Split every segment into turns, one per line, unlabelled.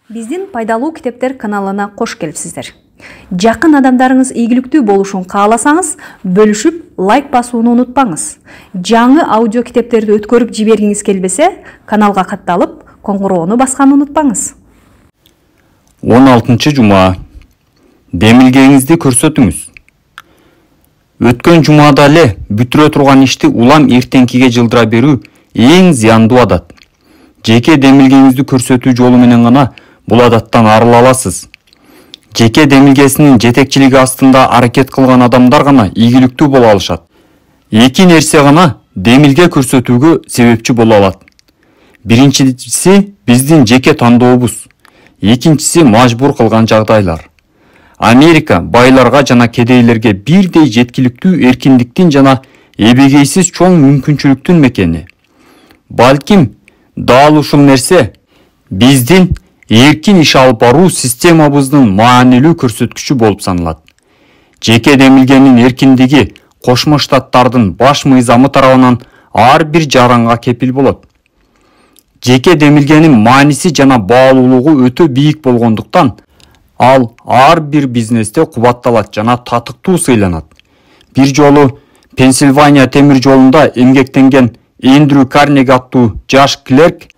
Биздин пайдалуу китептер каналына кош келипсиздер. Жакын адамдарыңыз ийгиликтүү болушун кааласаңыз, бөлүшүп, лайк басууну унутпаңыз. Жаңы аудио китептерди өткөрүп жибергиңиз келбесе, каналга катталып, коңгуроону басканды унутпаңыз.
16 жума. Демилгеңизди көрсөтүңүз. Өткөн жумада эле бүтүрө турган ишти улам эртеңкиге жылдыра берүү эң зыяндуу адат. Жеке демилгеңизди көрсөтүү жолу менен гана бул адаттан арыла аласыз. Жеке демилгесинин жетекчилиги астында аракет кылган адамдар гана ийгиликтүү боло алышат. Эки нерсе гана демилге көрсөтүүгө себепчи боло алат. Биринчиси биздин жеке тандообуз. Экинчиси мажбур кылган жагдайлар. Америка байларга жана кедейлерге бирдей жеткиликтүү эркиндиктин жана эбегейсиз чоң мүмкүнчүлүктүн мекени. Балким дал ушул нерсе биздин эркин иш алып баруу системабыздын маанилүү көрсөткүчү болуп саналат. Жеке демилгенин эркиндиги Кошмо Штаттардын баш мыйзамы тарабынан ар бир жаранга кепил болот. Жеке демилгенин мааниси жана баалуулугу өтө бийик болгондуктан, ал ар бир бизнесте кубатталат жана татыктуу сыйланат. Бир жолу Пенсильвания темир жолунда эмгектенген Эндрю Карнеги аттуу жаш клерк,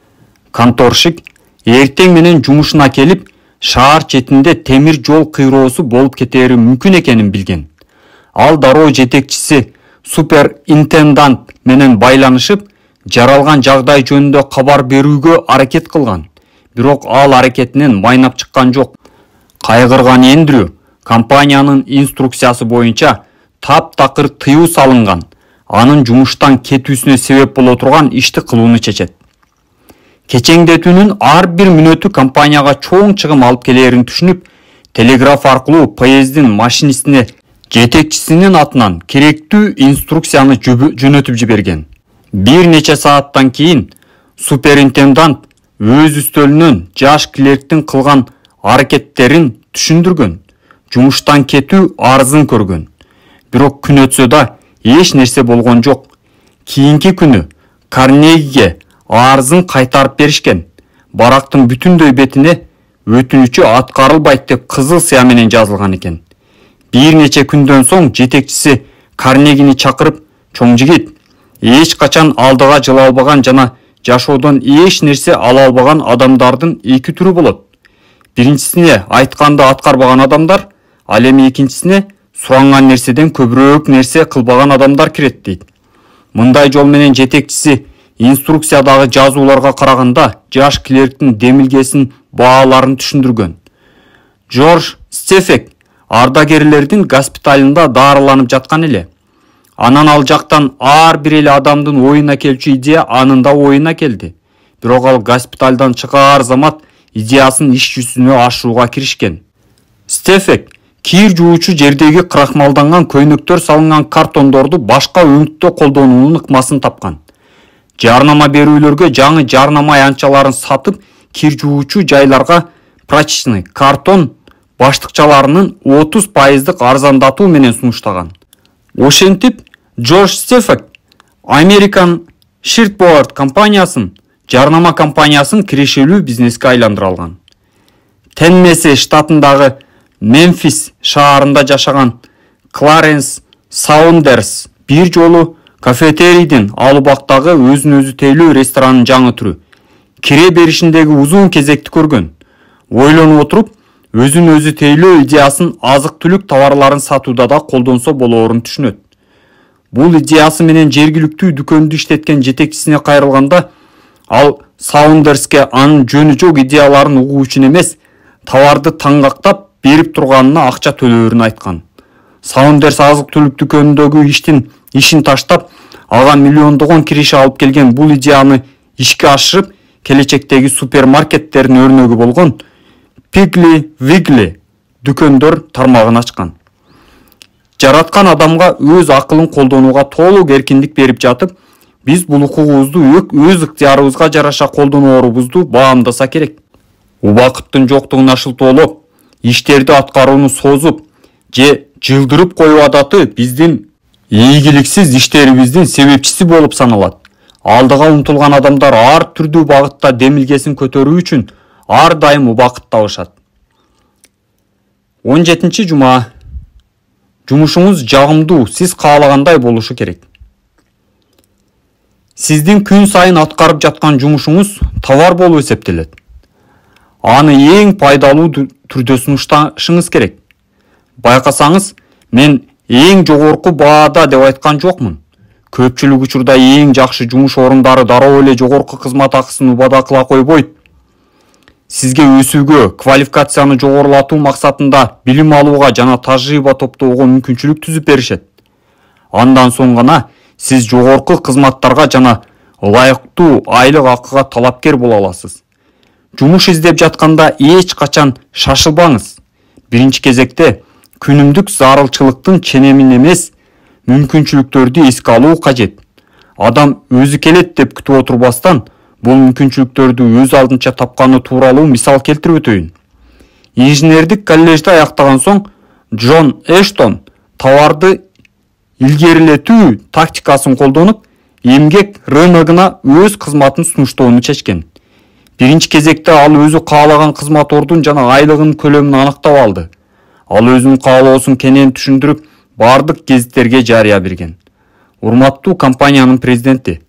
конторщик, эртең менен жумушуна келип, шаар четинде темир жол кыйроосу болуп кетери мүмкүн экенин билген. Ал дароо жетекчиси суперинтендант менен байланышып, жаралган жагдай жөнүндө кабар берүүгө аракет кылган. Бирок ал аракетинен майнап чыккан жок. Кайгырган Эндрю компаниянын инструкциясы боюнча таптакыр тыюу салынган, анын жумуштан кетүүсүнө себеп боло турган ишти кылууну чечет. Кечеңдетүүнүн ар бир мүнөтү компанияга чоң чыгым алып келерин түшүнүп, телеграф аркылуу поездин машинистине жетекчисинин атынан керектүү инструкцияны жөнөтүп жиберген. Бир нече сааттан кийин суперинтендант өз үстөлүнөн жаш клерктин кылган аракеттерин түшүндүргөн, жумуштан кетүү арызын көргөн. Бирок күн өтсө да эч нерсе болгон жок. Кийинки күнү Карнегиге арызын кайтарып беришкен. Барактын бүтүндөй бетине өтүнүчү аткарылбайт деп кызыл сыя менен жазылган экен. Бир нече күндөн соң жетекчиси Карнегини чакырып, "Чоң жигит, эч качан алдыга жыла албаган жана жашоодон эч нерсе ала албаган адамдардын эки түрү болот. Биринчисине айтканды аткарбаган адамдар, ал эми экинчисине суранган нерседен көбүрөөк нерсе кылбаган адамдар кирет" дейт. Мындай жол менен жетекчиси инструкциядагы жазууларга караганда жаш клерктин демилгесин бааларын түшүндүргөн. Джордж Стефек ардагерлердин госпиталында дарыланып жаткан эле. Анан ал жактан ар бир эле адамдын оюна келчү идея анын да оюна келди. Бирок ал госпиталдан чыгаар замат идеясын иш жүзүнө ашырууга киришкен. Стефек кир жуучу жердеги крахмалданган көйнөктөр салынган картондорду башка өңүттө колдонуунун ыкмасын тапкан. Жарнама берүүлөргө жаңы жарнама аянтчаларын сатып, кир жуучу жайларга прачечный картон баштыкчаларынын 30% арзандатуу менен сунуштаган. Ошентип, Джордж Стефек American Shirtboard компаниясын, жарнама компаниясын кирешелүү бизнеске айландыра алган. Теннесси штатындагы Мемфис шаарында жашаган Кларенс Саундерс бир жолу кафетерийдин ал убактагы өзүн өзү тейлөө ресторанынын жаңы түрү кире беришиндеги узун кезекти көргөн. Ойлонуп отуруп, өзүн өзү тейлөө идеясын азык-түлүк товарларын сатууда да колдонсо болоорун түшүнөт. Бул идеясы менен жергиликтүү дүкөндү иштеткен жетекчисине кайрылганда, ал Саундерске анын жөнү жок идеяларын угуу үчүн эмес, товарды таңгактап берип турганына акча төлөөрүн айткан. Саундерс азык-түлүк дүкөнүндөгү ишин таштап, ага миллиондогон киреше алып келген бул идеяны ишке ашырып, келечектеги супермаркеттердин өрнөгү болгон Piggly Wiggly дүкөндөр тармагын ачкан. Жараткан адамга өз акылын колдонууга толук эркиндик берип жатып, биз бул укугубузду өз ыктыярыбызга жараша колдоноорубузду баамдаса керек. Убакыттын жоктугуна шылтоолоп, иштерди аткарууну созуп же жылдырып коюу адаты биздин ийгиликсиз иштерибиздин себепчиси болуп саналат. Алдыга умтулган адамдар ар түрдүү багытта демилгесин көтөрүү үчүн ар дайым убакыт табышат. 17-жума. Жумушуңуз жагымдуу, сиз каалагандай болушу керек. Сиздин күн сайын аткарып жаткан жумушуңуз товар болуп эсептелет. Аны эң пайдалуу түрдө сунушташыңыз керек. Байкасаңыз, мен эң жогорку баада деп айткан жокмун. Көпчүлүк учурда эң жакшы жумуш орундары дароо эле жогорку кызмат акысын убада кыла койбойт. Сизге өсүүгө, квалификацияны жогорулатуу максатында билим алууга жана тажрыйба топтоого мүмкүнчүлүк түзүп беришет. Андан соң гана сиз жогорку кызматтарга жана ылайыктуу айлык акыга талапкер боло аласыз. Жумуш издеп жатканда эч качан шашылбаңыз. Биринчи кезекте күнүмдүк зарылчылыктын ченемин эмес, мүмкүнчүлүктөрдү эске алуу кажет. Адам өзү келет деп күтүп отурбастан, бул мүмкүнчүлүктөрдү өз алдынча тапканы тууралуу мисал келтирип өтөйүн. Инженердик коллежди аяктаган соң Джон Эштон товарды илгерилетүү тактикасын колдонуп, эмгек рыногуна өз кызматын сунуштоону чечкен. Биринчи кезекте ал өзү каалаган кызмат ордун жана айлыгынын көлөмүн аныктап алды. Ал өзүнүн каалоосун кенен түшүндүрүп, бардык гезиттерге жарыя берген. Урматтуу компаниянын президенти,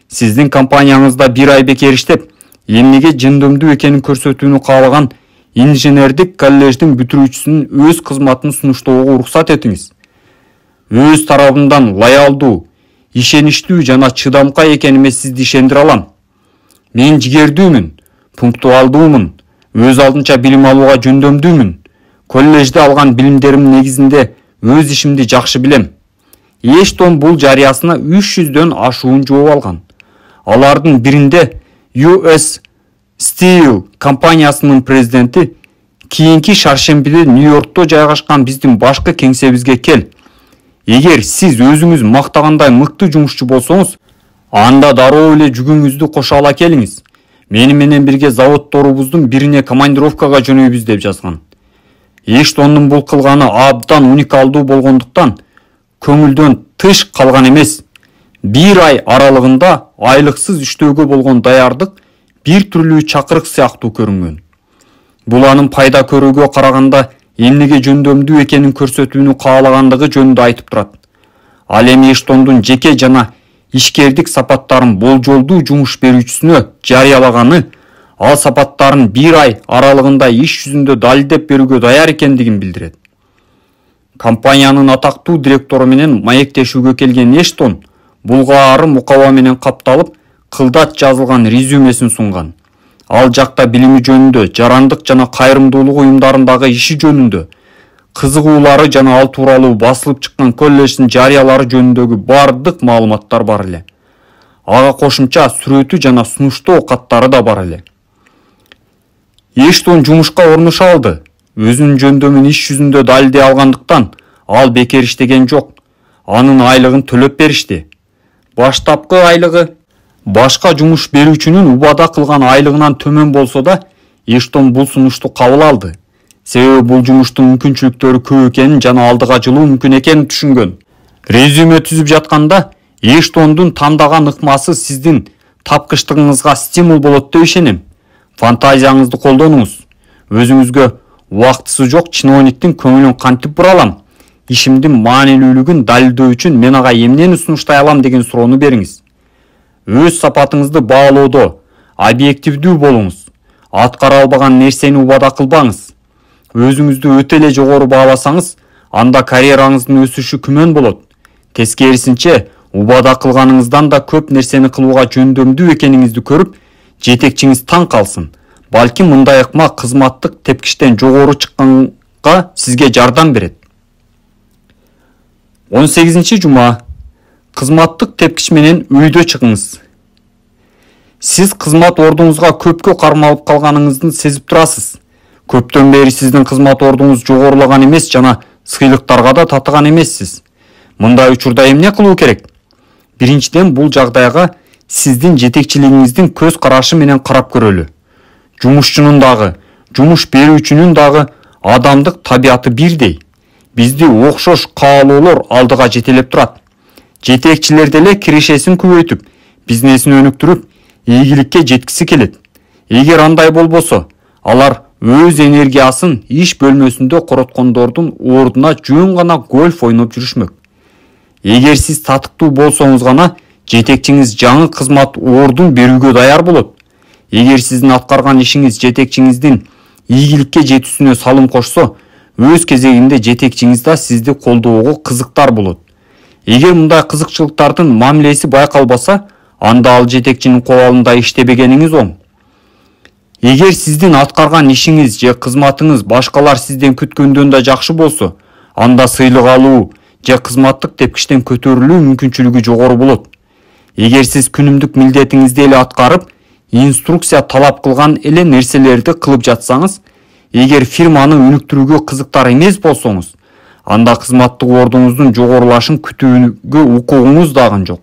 сиздин компанияңызда бир ай бекер иштеп, эмнеге жөндөмдүү экенин көрсөтүүнү каалаган инженердик коллеждин бүтүрүүчүсүнүн өз кызматын сунуштоого уруксат этиңиз. Өз тарабымдан лоялдуу, ишеничтүү жана чыдамкай экениме сизди ишендире алам. Мен жигердүүмүн, пунктуалдуумун, өз алдынча билим алууга жөндөмдүүмүн. Коллежде алган билимдеримдин негизинде өз ишимди жакшы билем. Эштон бул жарыясына 300дөн ашуун жооп алган. Алардын биринде US Steel компаниясынын президенти кийинки шаршембиде Нью-Йоркто жайгашкан биздин башкы кеңсебизге кел. Эгер сиз өзүңүз мактагандай мыкты жумушчу болсоңуз, анда дароо эле жүгүңүздү кошо ала келиңиз. Мени менен бирге заводдорубуздун бирине командировкага жөнөйбүз деп жазган. Эштондун бул кылганы абдан уникалдуу болгондуктан көңүлдөн тыш калган эмес. Бир ай аралыгында айлыксыз иштөөгө болгон даярдык бир түрлүү чакырык сыяктуу көрүнгөн. Бул анын пайда көрүүгө караганда эмнеге жөндөмдүү экенин көрсөтүүнү каалагандыгы жөнүндө айтып турат. Ал эми Эштондун жеке жана ишкердик сапаттарын болжолдуу жумуш берүүчүсүнө жарыялаганы, ал сапаттарын бир ай аралыгында иш жүзүндө далилдеп берүүгө даяр экендигин билдирет. Компаниянын атактуу директору менен маектешүүгө келген Эштон булгаары мукаба менен капталып, кылдат жазылган резюмесин сунган. Ал жакта билими жөнүндө, жарандык жана кайрымдуулук уюмдарындагы иши жөнүндө, кызыгуулары жана ал тууралуу басылып чыккан коллеждин жарыялары жөнүндөгү бардык маалыматтар бар эле. Ага кошумча сүрөтү жана сунуштоо каттары да бар эле. Эштон жумушка орношо алды. Өзүнүн жөндөмүн иш жүзүндө далилдей алгандыктан ал бекер иштеген жок. Анын айлыгын төлөп беришти. Баштапкы айлыгы башка жумуш берүүчүнүн убада кылган айлыгынан төмөн болсо да, Эштон бул сунушту кабыл алды. Себеби бул жумуштун мүмкүнчүлүктөрү көп экенин жана алдыга жылуу мүмкүн экенин түшүнгөн. Резюме түзүп жатканда Эштондун тандаган ыкмасы сиздин тапкычтыгыңызга стимул болот деп ишенем. Фантазияңызды колдонуңуз. Өзүңүзгө убактысы жок чиновниктин көңүлүн кантип бура алам? Ишимдин маанилүүлүгүн далилдөө үчүн мен ага эмнени сунуштай алам деген суроону бериңиз. Өз сапатыңызды баалоодо объективдүү болуңуз. Аткара албаган нерсени убада кылбаңыз. Өзүңүздү өтө эле жогору бааласаңыз, анда карьераңыздын өсүшү күмөн болот. Тескерисинче, убада кылганыңыздан да көп нерсени кылууга жөндөмдүү экениңизди көрүп, жетекчиңиз таң калсын. Балким мындай ыкма кызматтык тепкичтен жогору чыкканга сизге жардам берет. 18-жума. Кызматтык тепкич менен үйдө чыгыңыз. Сиз кызмат ордуңузга көпкө кармалып калганыңызды сезип турасыз. Көптөн бери сиздин кызмат ордуңуз жогорулаган эмес жана сыйлыктарга да татыган эмессиз. Мындай учурда эмне кылуу керек? Биринчиден, бул жагдайга сиздин жетекчилигиңиздин көз карашы менен карап көрөлү. Жумушчунун дагы, жумуш берүүчүнүн дагы адамдык табияты бирдей. Бизди окшош каалоолор алдыга жетелеп турат. Жетекчилер деле кирешесин көбөйтүп, бизнесин өнүктүрүп, ийгиликке жеткиси келет. Эгер андай болбосо, Алар өз энергиясын иш бөлмөсүндө короткондордун ордуна жөн гана гольф ойноп жүрүшмөк. Эгер сиз татыктуу болсоңуз гана жетекчиңиз жаңы кызмат ордун берүүгө даяр болот. Эгер сиздин аткарган ишиңиз жетекчиңиздин ийгиликке жетүүсүнө салым кошсо, өз кезегинде жетекчиңиз да сизди колдоого кызыктар болот. Эгер мындай кызыкчылыктардын мамилеси байкалбаса, анда ал жетекчинин кол алында иштебегениңиз оң. Эгер сиздин аткарган ишиңиз же кызматыңыз башкалар сизден күткөндөн да жакшы болсо, анда сыйлык алуу же кызматтык тепкичтен көтөрүлүү мүмкүнчүлүгү жогору болот. Эгер сиз күнүмдүк милдетиңизди эле аткарып, инструкция талап кылган эле нерселерди кылып жатсаңыз, эгер фирманы өнүктүрүүгө кызыктар эмес болсоңуз, анда кызматтык ордуңуздун жогорулашын күтүүгө укугуңуз дагы жок.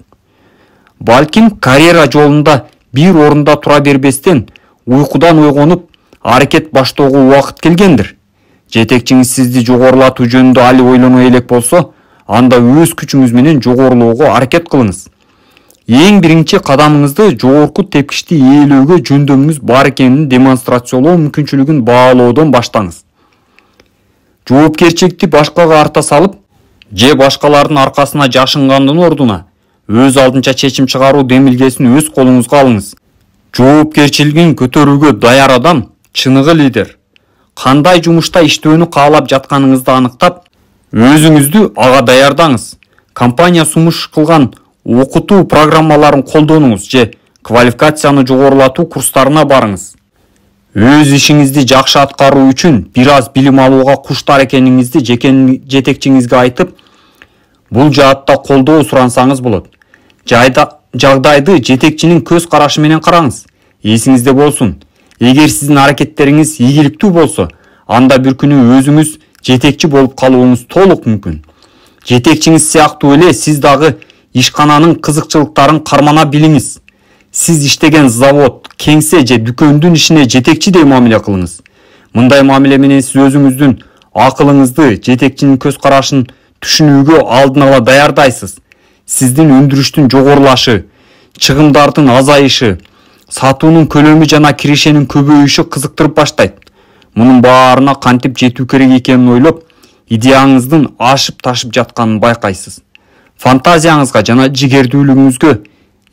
Балким карьера жолунда бир орунда тура бербестен, уйкудан ойгонуп, аракет баштоого убакыт келгендир. Жетекчиңиз сизди жогорулатуу жөнүндө али ойлоно элек болсо, анда өз күчүңүз менен жогорулоого аракет кылыңыз. Эң биринчи кадамыңызды жогорку тепкичти ээлөөгө жөндөмүңүз бар экенин демонстрациялоо мүмкүнчүлүгүн баалоодон баштаңыз. Жоопкерчиликти башкага арта салып, же башкалардын аркасына жашынгандын ордуна, өз алдынча чечим чыгаруу демилгесин өз колуңузга алыңыз. Жоопкерчилигин көтөрүүгө даяр адам чыныгы лидер. Кандай жумушта иштөөнү каалап жатканыңызды аныктап, өзүңүздү ага даярдаңыз. Компания сунуш кылган окутуу программаларын колдонуңуз же квалификацияны жогорулатуу курстарына барыңыз. Өз ишиңизди жакшы аткаруу үчүн бир аз билим алууга куштар экениңизди жетекчиңизге айтып, бул жаатта колдоо сурансаңыз болот. Жагдайды жетекчинин көз карашы менен караңыз. Эсиңизде болсун, эгер сиздин аракеттериңиз ийгиликтүү болсо, анда бир күнү өзүңүз жетекчи болуп калууңуз толук мүмкүн. Жетекчиңиз сыяктуу эле сиз дагы ишкананын кызыкчылыктарын кармана билиңиз. Сиз иштеген завод, кеңсе же дүкөндүн ишине жетекчи деп мамиле кылыңыз. Мындай мамиле менен сиз өзүңүздүн акылыңызды, жетекчинин көз карашын түшүнүүгө алдын ала даярдайсыз. Сиздин өндүрүштүн жогорулашы, чыгымдардын азайышы, сатуунун көлөмү жана киришенин көбөйүшү кызыктырып баштайт. Мунун баарына кантип жетүү керек экенин ойлоп, идеяңыздын ашып ташып жатканын байкайсыз. Фантазияңызга жана жигердүүлүгүңүзгө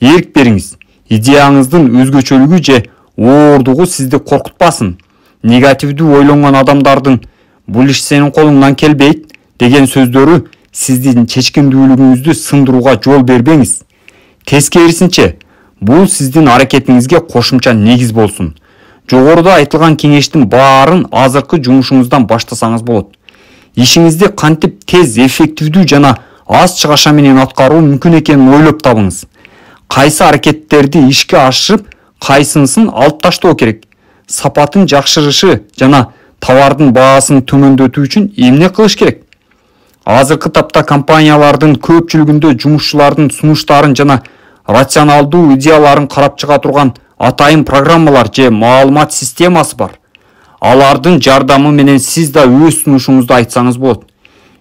эрк бериңиз. Идеяңыздын өзгөчөлүгү же оордугу сизди коркутпасын. Негативдүү ойлонгон адамдардын "бул иш сенин колуңдан келбейт" деген сөздөрү сиздин чечкиндүүлүгүңүздү сындырууга жол бербеңиз. Тескерисинче, бул сиздин аракетиңизге кошумча негиз болсун. Жогоруда айтылган кеңештин баарын азыркы жумушуңуздан баштасаңыз болот. Ишиңизди кантип тез, эффективдүү жана аз чыгаша менен аткаруу мүмкүн экенин ойлоп табыңыз. Кайсы аракеттерди ишке ашырып, кайсынысын алып таштоо керек? Сапатын жакшырышы жана товардын баасын төмөндөтүү үчүн эмне кылыш керек? Азыркы тапта компаниялардын көпчүлүгүндө жумушчулардын сунуштарын жана рационалдуу идеяларын карап чыга турган атайын программалар же маалымат системасы бар. Алардын жардамы менен сиз да өз сунушуңузду айтсаңыз болот.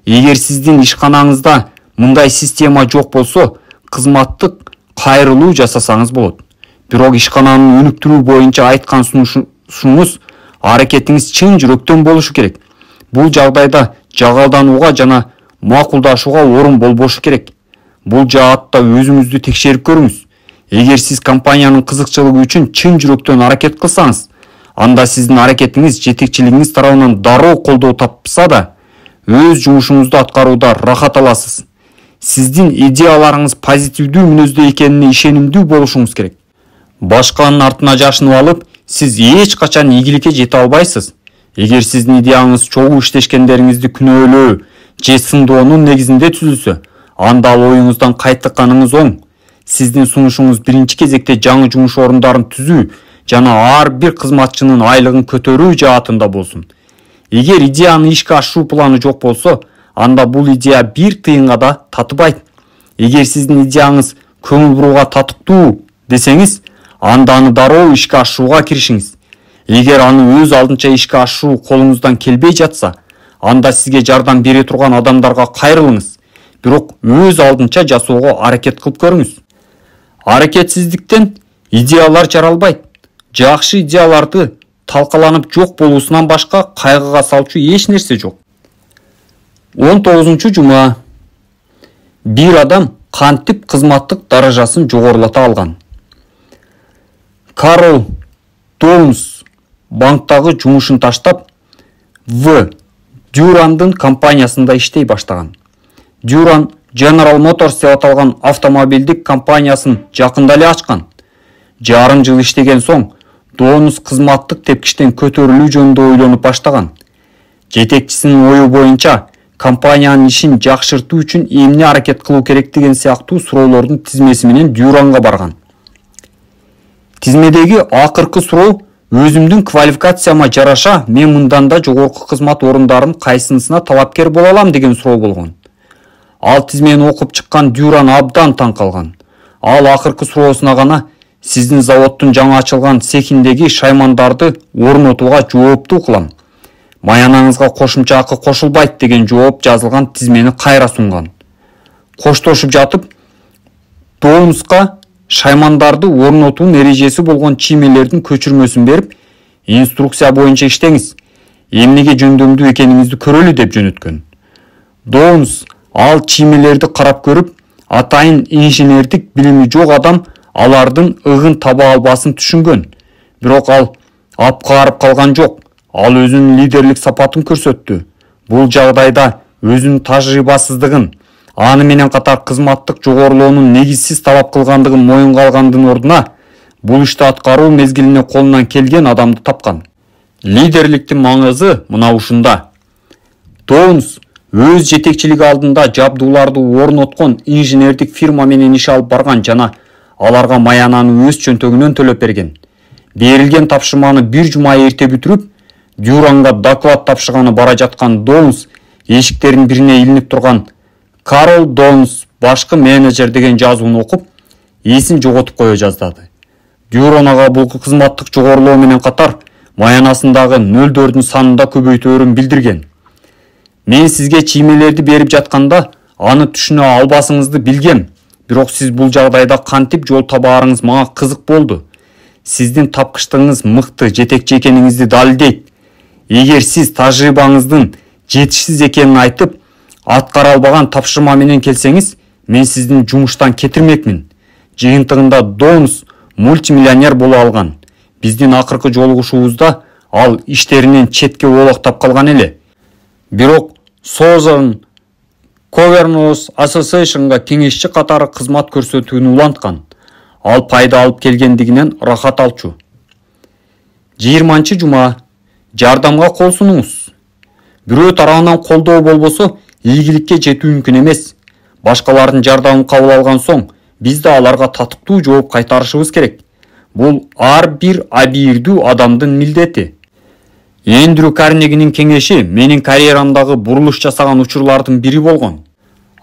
Эгер сиздин ишканаңызда мындай система жок болсо, кызматтык кайрылуу жасасаңыз болот. Бирок ишкананы өнүктүрүү боюнча айткан сунушуңуз, аракетиңиз чын жүрөктөн болушу керек. Бул жагдайда жагалданууга жана макулдашууга орун болбошу керек. Бул жаатта өзүңүздү текшерип көрүңүз. Эгер сиз компаниянын кызыкчылыгы үчүн чын жүрөктөн аракет кылсаңыз, анда сиздин аракетиңиз жетекчилигиңиз тарабынан дароо колдоо тапса да, өз жумушуңузду аткарууда рахат аласыз. Сиздин идеяларыңыз позитивдүү мүнөздө экенине ишенимдүү болушуңуз керек. Башканын артына жашынып алып, сиз эч качан ийгиликке жете албайсыз. Эгер сиздин идеяңыз чогуу иштешкендериңизди күнөөлөө же сындоонун негизинде түзүлсө, анда ал оюңуздан кайтыкканыңыз оң. Сиздин сунушуңуз биринчи кезекте жаңы жумуш орундарын түзүү жана ар бир кызматчынын айлыгын көтөрүү жаатында болсун. Эгер идеяны ишке ашыруу планы жок болсо, анда бул идея бир тыйынга да татыбайт. Эгер сиздин идеяңыз көңүл бурууга татыктуу десеңиз, анда аны дароо ишке ашырууга киришиңиз. Эгер аны өз алдынча ишке ашыруу колуңуздан келбей жатса, анда сизге жардам бере турган адамдарга кайрылыңыз. Бирок өз алдынча жасоого аракет кылып көрүңүз. Аракетсиздиктен идеялар жаралбайт. Жакшы идеяларды талкаланып жок болуусунан башка кайгыга салчу эч нерсе жок. 19 жума. Бир адам кантип кызматтык даражасын жогорулата алган. Карл Доунс банктагы жумушун таштап В. Дюрандын компаниясында иштей баштаган. Дюран General Motors деп аталган автомобилдик компаниясын жакында эле ачкан. Жарым жыл иштеген соң Доунс кызматтык тепкичтен көтөрүлүү жөнүндө ойлонуп баштаган. Жетекчисинин ою боюнча компаниянын ишин жакшыртуу үчүн эмне аракет кылуу керек деген сыяктуу суроолордун тизмеси менен Дюранга барган. Тизмедеги акыркы суроо өзүмдүн квалификацияма жараша мен мындан да жогорку кызмат орундарын кайсынысына талапкер боло алам деген суроо болгон. Ал тизмени окуп чыккан Дюран абдан таң калган. Ал акыркы суроосуна гана сиздин заводдун жаңы ачылган цехиндеги шаймандарды орнотууга жооптуу кылам. Маянаңызга кошумча акы кошулбайт деген жооп жазылган тизмени кайра сунган. Коштошуп жатып Доунска шаймандарды орнотуунун эрежеси болгон чиймелердин көчүрмөсүн берип, инструкция боюнча иштеңиз, эмнеге жөндөмдүү экениңизди көрөлү деп жөнөткөн. Доунс ал чиймелерди карап көрүп, атайын инженердик билими жок адам алардын ыгын таба албасын түшүнгөн. Бирок ал апкаарып калган жок. Ал өзүнүн лидерлик сапатын көрсөттү. Бул жагдайда өзүнүн тажрыйбасыздыгын, аны менен катар кызматтык жогорулоонун негизсиз талап кылгандыгын моюнга алгандын ордуна бул ишти аткаруу мезгилине колунан келген адамды тапкан. Лидерликтин маңызы мына ушунда. Доунс өз жетекчилиги алдында жабдууларды орноткон инженердик фирма менен иш алып барган жана аларга маянаны өз чөнтөгүнөн төлөп берген. Берилген тапшырманы бир жума эрте бүтүрүп, Дюранга доклад тапшырганы бара жаткан Доунс эшиктердин бирине илинип турган Карл Доунс башкы менеджер деген жазууну окуп, эсин жоготуп кое жаздады. Дюран ага бул кызматтык жогорулоо менен катар маянасындагы нөлдөрдүн санын да көбөйтөөрүн билдирген. Мен сизге чиймелерди берип жатканда аны түшүнө албасыңызды билгем, бирок сиз бул жагдайда кантип жол табаарыңыз мага кызык болду. Сиздин тапкычтыгыңыз мыкты жетекчи экениңизди далилдейт. Эгер сиз тажрыйбаңыздын жетишсиз экенин айтып, аткара албаган тапшырма менен келсеңиз, мен сиздин жумуштан кетирмекмин. Жыйынтыгында Доунс мультимиллионер боло алган. Биздин акыркы жолугушуубузда ал иштеринен четке оолактап калган эле. Бирок Southern Governors Association'га кеңешчи катары кызмат көрсөтүүнү уланткан. Ал пайда алып келгендигинен рахат алчу. 20 жума. Жардамга кол сунуңуз. Бирөө тарабынан колдоо болбосо, ийгиликке жетүү мүмкүн эмес. Башкалардын жардамын кабыл алган соң, биз да аларга татыктуу жооп кайтарышыбыз керек. Бул ар бир абийирдүү адамдын милдети. Эндрю Карнегинин кеңеши менин карьерамдагы бурулуш жасаган учурлардын бири болгон.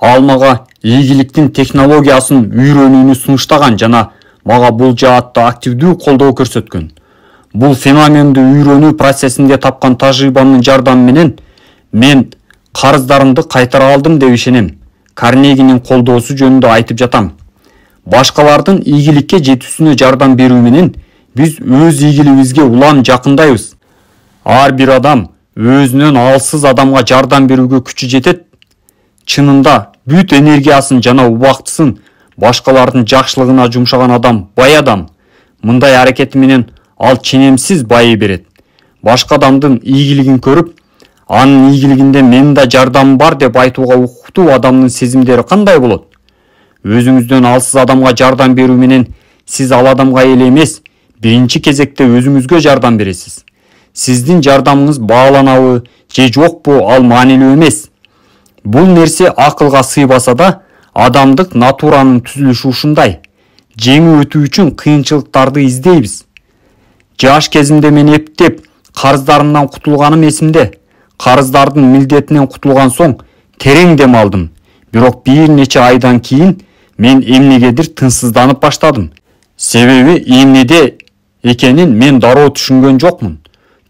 Ал мага ийгиликтин технологиясын үйрөнүүнү сунуштаган жана мага бул жаатта активдүү колдоо көрсөткөн. Бул феноменди үйрөнүү процессинде тапкан тажрыйбамдын жардамы менен мен карыздарымды кайтара алдым деп ишенем. Карнегинин колдоосу жөнүндө айтып жатам. Башкалардын ийгиликке жетүүсүнө жардам берүү менен биз өз ийгилигибизге улам жакындайбыз. Ар бир адам өзүнөн алсыз адамга жардам берүүгө күчү жетет. Чынында бүт энергиясын жана убактысын башкалардын жакшылыгына жумшаган адам бай адам. Мындай аракети менен ал ченемсиз байый берет. Башка адамдын ийгилигин көрүп, анын ийгилигинде менин да жардамым бар деп айтууга укуктуу адамдын сезимдери кандай болот? Өзүңүздөн алсыз адамга жардам берүү менен сиз ал адамга эле эмес, биринчи кезекте өзүңүзгө жардам бересиз. Сиздин жардамыңыз бааланабы же жокпу ал маанилүү эмес. Бул нерсе акылга сыйбаса да, адамдык натуранын түзүлүшү ушундай. Жеңүү өтүү үчүн кыйынчылыктарды издейбиз. Жаш кезимде мен эптеп карыздарымдан кутулганым эсимде. Карыздардын милдетинен кутулган соң терең дем алдым. Бирок бир нече айдан кийин мен эмнегедир тынчсызданып баштадым. Себеби эмнеде экенин мен дароо түшүнгөн жокмун.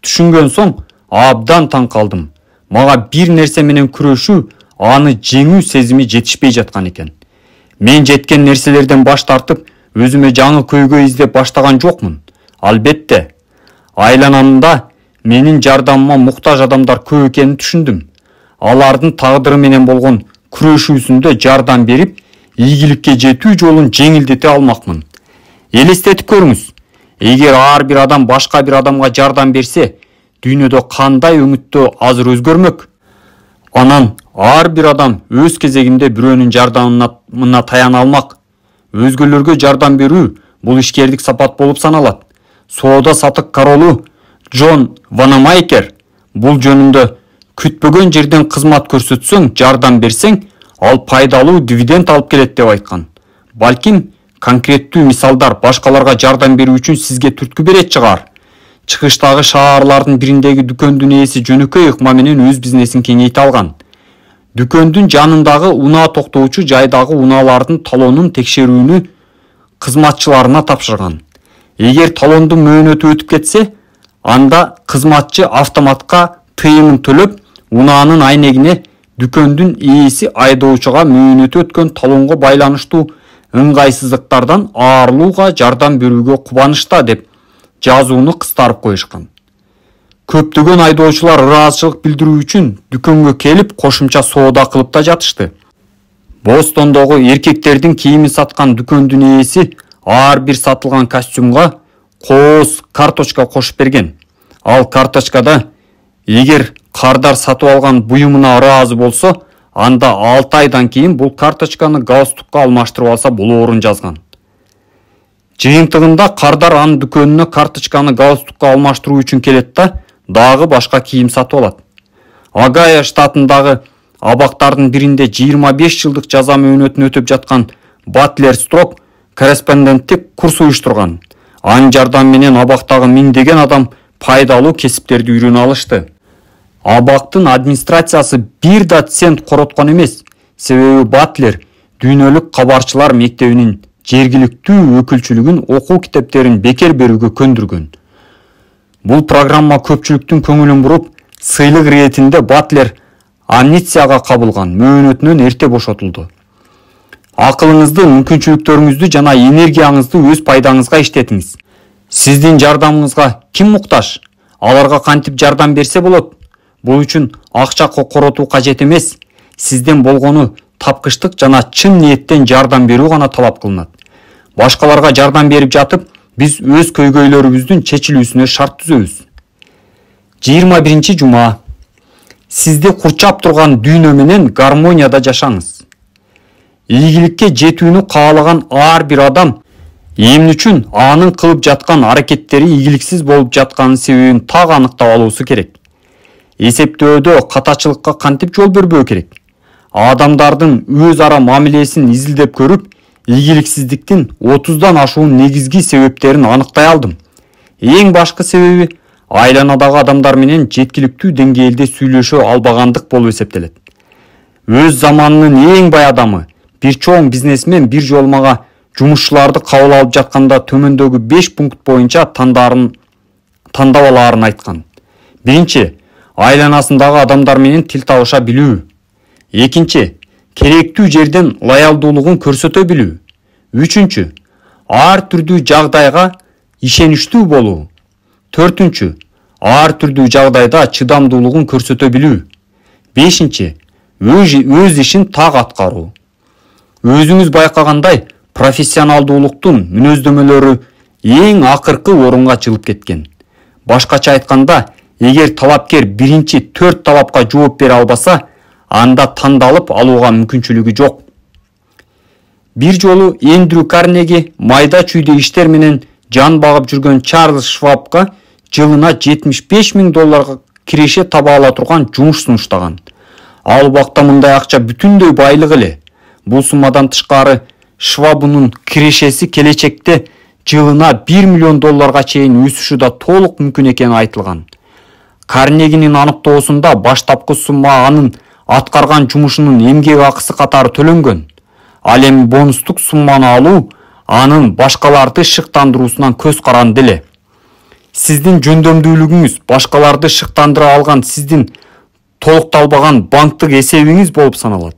Түшүнгөн соң абдан таң калдым. Мага бир нерсе менен күрөшүү, аны жеңүү сезими жетишпей жаткан экен. Мен жеткен нерселерден баш тартып, өзүмө жаңы көйгөй издеп баштаган жокмун. Албетте, Айланамда менин жардамыма муктаж адамдар көп экенин түшүндүм. Алардын тагдыры менен болгон күрөшүүсүндө жардам берип, ийгиликке жетүү жолун жеңилдете алмакмын. Элестетип көрүңүз. Эгер ар бир адам башка бир адамга жардам берсе, дүйнөдө кандай өңүттө азыр өзгөрмөк? Анан ар бир адам өз кезегинде бирөөнүн жардамына таяна алмак. Өзгөлөргө жардам берүү бул ишкердик сапат болуп саналат. Соода сатык королу Джон Ванамайкер бул жөнүндө күтпөгөн жерден кызмат көрсөтсөң, жардам берсең, ал пайдалуу дивиденд алып келет деп айткан. Балким конкреттүү мисалдар башкаларга жардам берүү үчүн сизге түрткү берет чыгар. Чыгыштагы шаарлардын бириндеги дүкөндүн ээси жөнөкөй ыкма менен өз бизнесин кеңейте алган. Дүкөндүн жанындагы унаа токтоочу жайдагы унаалардын талонун текшерүүнү кызматчыларына тапшырган. Эгер талондун мөөнөтү өтүп кетсе, анда кызматчы автоматка тыйымын төлөп, унаанын айнегине дүкөндүн ээси айдоочуга мөөнөтү өткөн талонго байланыштуу ыңгайсыздыктардан арылууга жардам берүүгө кубанычта деп жазууну кыстарып коюшкан. Көптөгөн айдоочулар ыраазычылык билдирүү үчүн дүкөнгө келип кошумча соода кылып да жатышты. Бостондогу эркектердин кийимин саткан дүкөндүн ээси ар бир сатылган костюмга кооз карточка кошуп берген. Ал карточкада эгер кардар сатып алган буюмуна ыраазы болсо, анда 6 айдан кийин бул карточканы галстукка алмаштырып алса болоорун жазган. Жыйынтыгында кардар анын дүкөнүнө карточканы галстукка алмаштыруу үчүн келет да, дагы башка кийим сатып алат. Огайо штатындагы абактардын биринде 25 жылдык жаза мөөнөтүн өтөп жаткан Батлер Строк корреспонденттик курс уюштурган. Анын жардамы менен абактагы миңдеген адам пайдалуу кесиптерди үйрөнө алышты. Абактын администрациясы бир да цент короткон эмес, себеби Батлер дүйнөлүк кабарчылар мектебинин жергиликтүү өкүлчүлүгүн окуу китептерин бекер берүүгө көндүргөн. Бул программа көпчүлүктүн көңүлүн буруп, сыйлык иретинде Батлер амнистияга кабылган, мөөнөтүнөн эрте бошотулду. Акылыңызды, мүмкүнчүлүктөрүңүздү жана энергияңызды өз пайдаңызга иштетиңиз. Сиздин жардамыңызга ким муктаж? Аларга кантип жардам берсе болот? Бул үчүн акча коротуу кажет эмес. Сизден болгону тапкычтык жана чын ниеттен жардам берүү гана талап кылынат. Башкаларга жардам берип жатып, биз өз көйгөйлөрүбүздүн чечилүүсүнө шарт түзөбүз. 21 жума. Сизди курчап турган дүйнө менен гармонияда жашаңыз. Ийгиликке жетүүнү каалаган ар бир адам эмне үчүн анын кылып жаткан аракеттери ийгиликсиз болуп жатканын себебин так аныктап алуусу керек. Эсептөөдө катачылыкка кантип жол бербөө керек? Адамдардын өз ара мамилесин изилдеп көрүп, ийгиликсиздиктин 30дан ашуун негизги себептерин аныктай алдым. Эң башкы себеби айланадагы адамдар менен жеткиликтүү деңгээлде сүйлөшө албагандык болуп эсептелет. Өз заманынын эң бай адамы, бир чоң бизнесмен бир жолу мага жумушчуларды кабыл алып жатканда төмөндөгү 5 пункт боюнча тандап алаарын айткан. Биринчи, айланасындагы адамдар менен тил табыша билүү. Экинчи, керектүү жерден лоялдуулугун көрсөтө билүү. Үчүнчү, ар түрдүү жагдайга ишеничтүү болуу. Төртүнчү, ар түрдүү жагдайда чыдамдуулугун көрсөтө билүү. Бешинчи, өз ишин так аткаруу. Өзүңүз байкагандай, профессионалдуулуктун мүнөздөмөлөрү эң акыркы орунга жылып кеткен. Башкача айтканда, эгер талапкер биринчи 4 талапка жооп бере албаса, анда тандалып алууга мүмкүнчүлүгү жок. Бир жолу Эндрю Карнеги майда чүйдө иштер менен жан багып жүргөн Чарльз Швабка жылына $75,000 киреше таба ала турган жумуш сунуштаган. Ал убакта мындай акча бүтүндөй байлык эле. Бул суммадан тышкары Швабунун кирешеси келечекте жылына $1 миллион чейин өсүшү да толук мүмкүн экени айтылган. Карнегинин аныктоосунда баштапкы сумма анын аткарган жумушунун эмгек акысы катары төлөнгөн. Ал эми бонустук сумманы алуу анын башкаларды шыктандыруусунан көз каранды эле. Сиздин жөндөмдүүлүгүңүз башкаларды шыктандыра алган сиздин толукталбаган банктык эсебиңиз болуп саналат.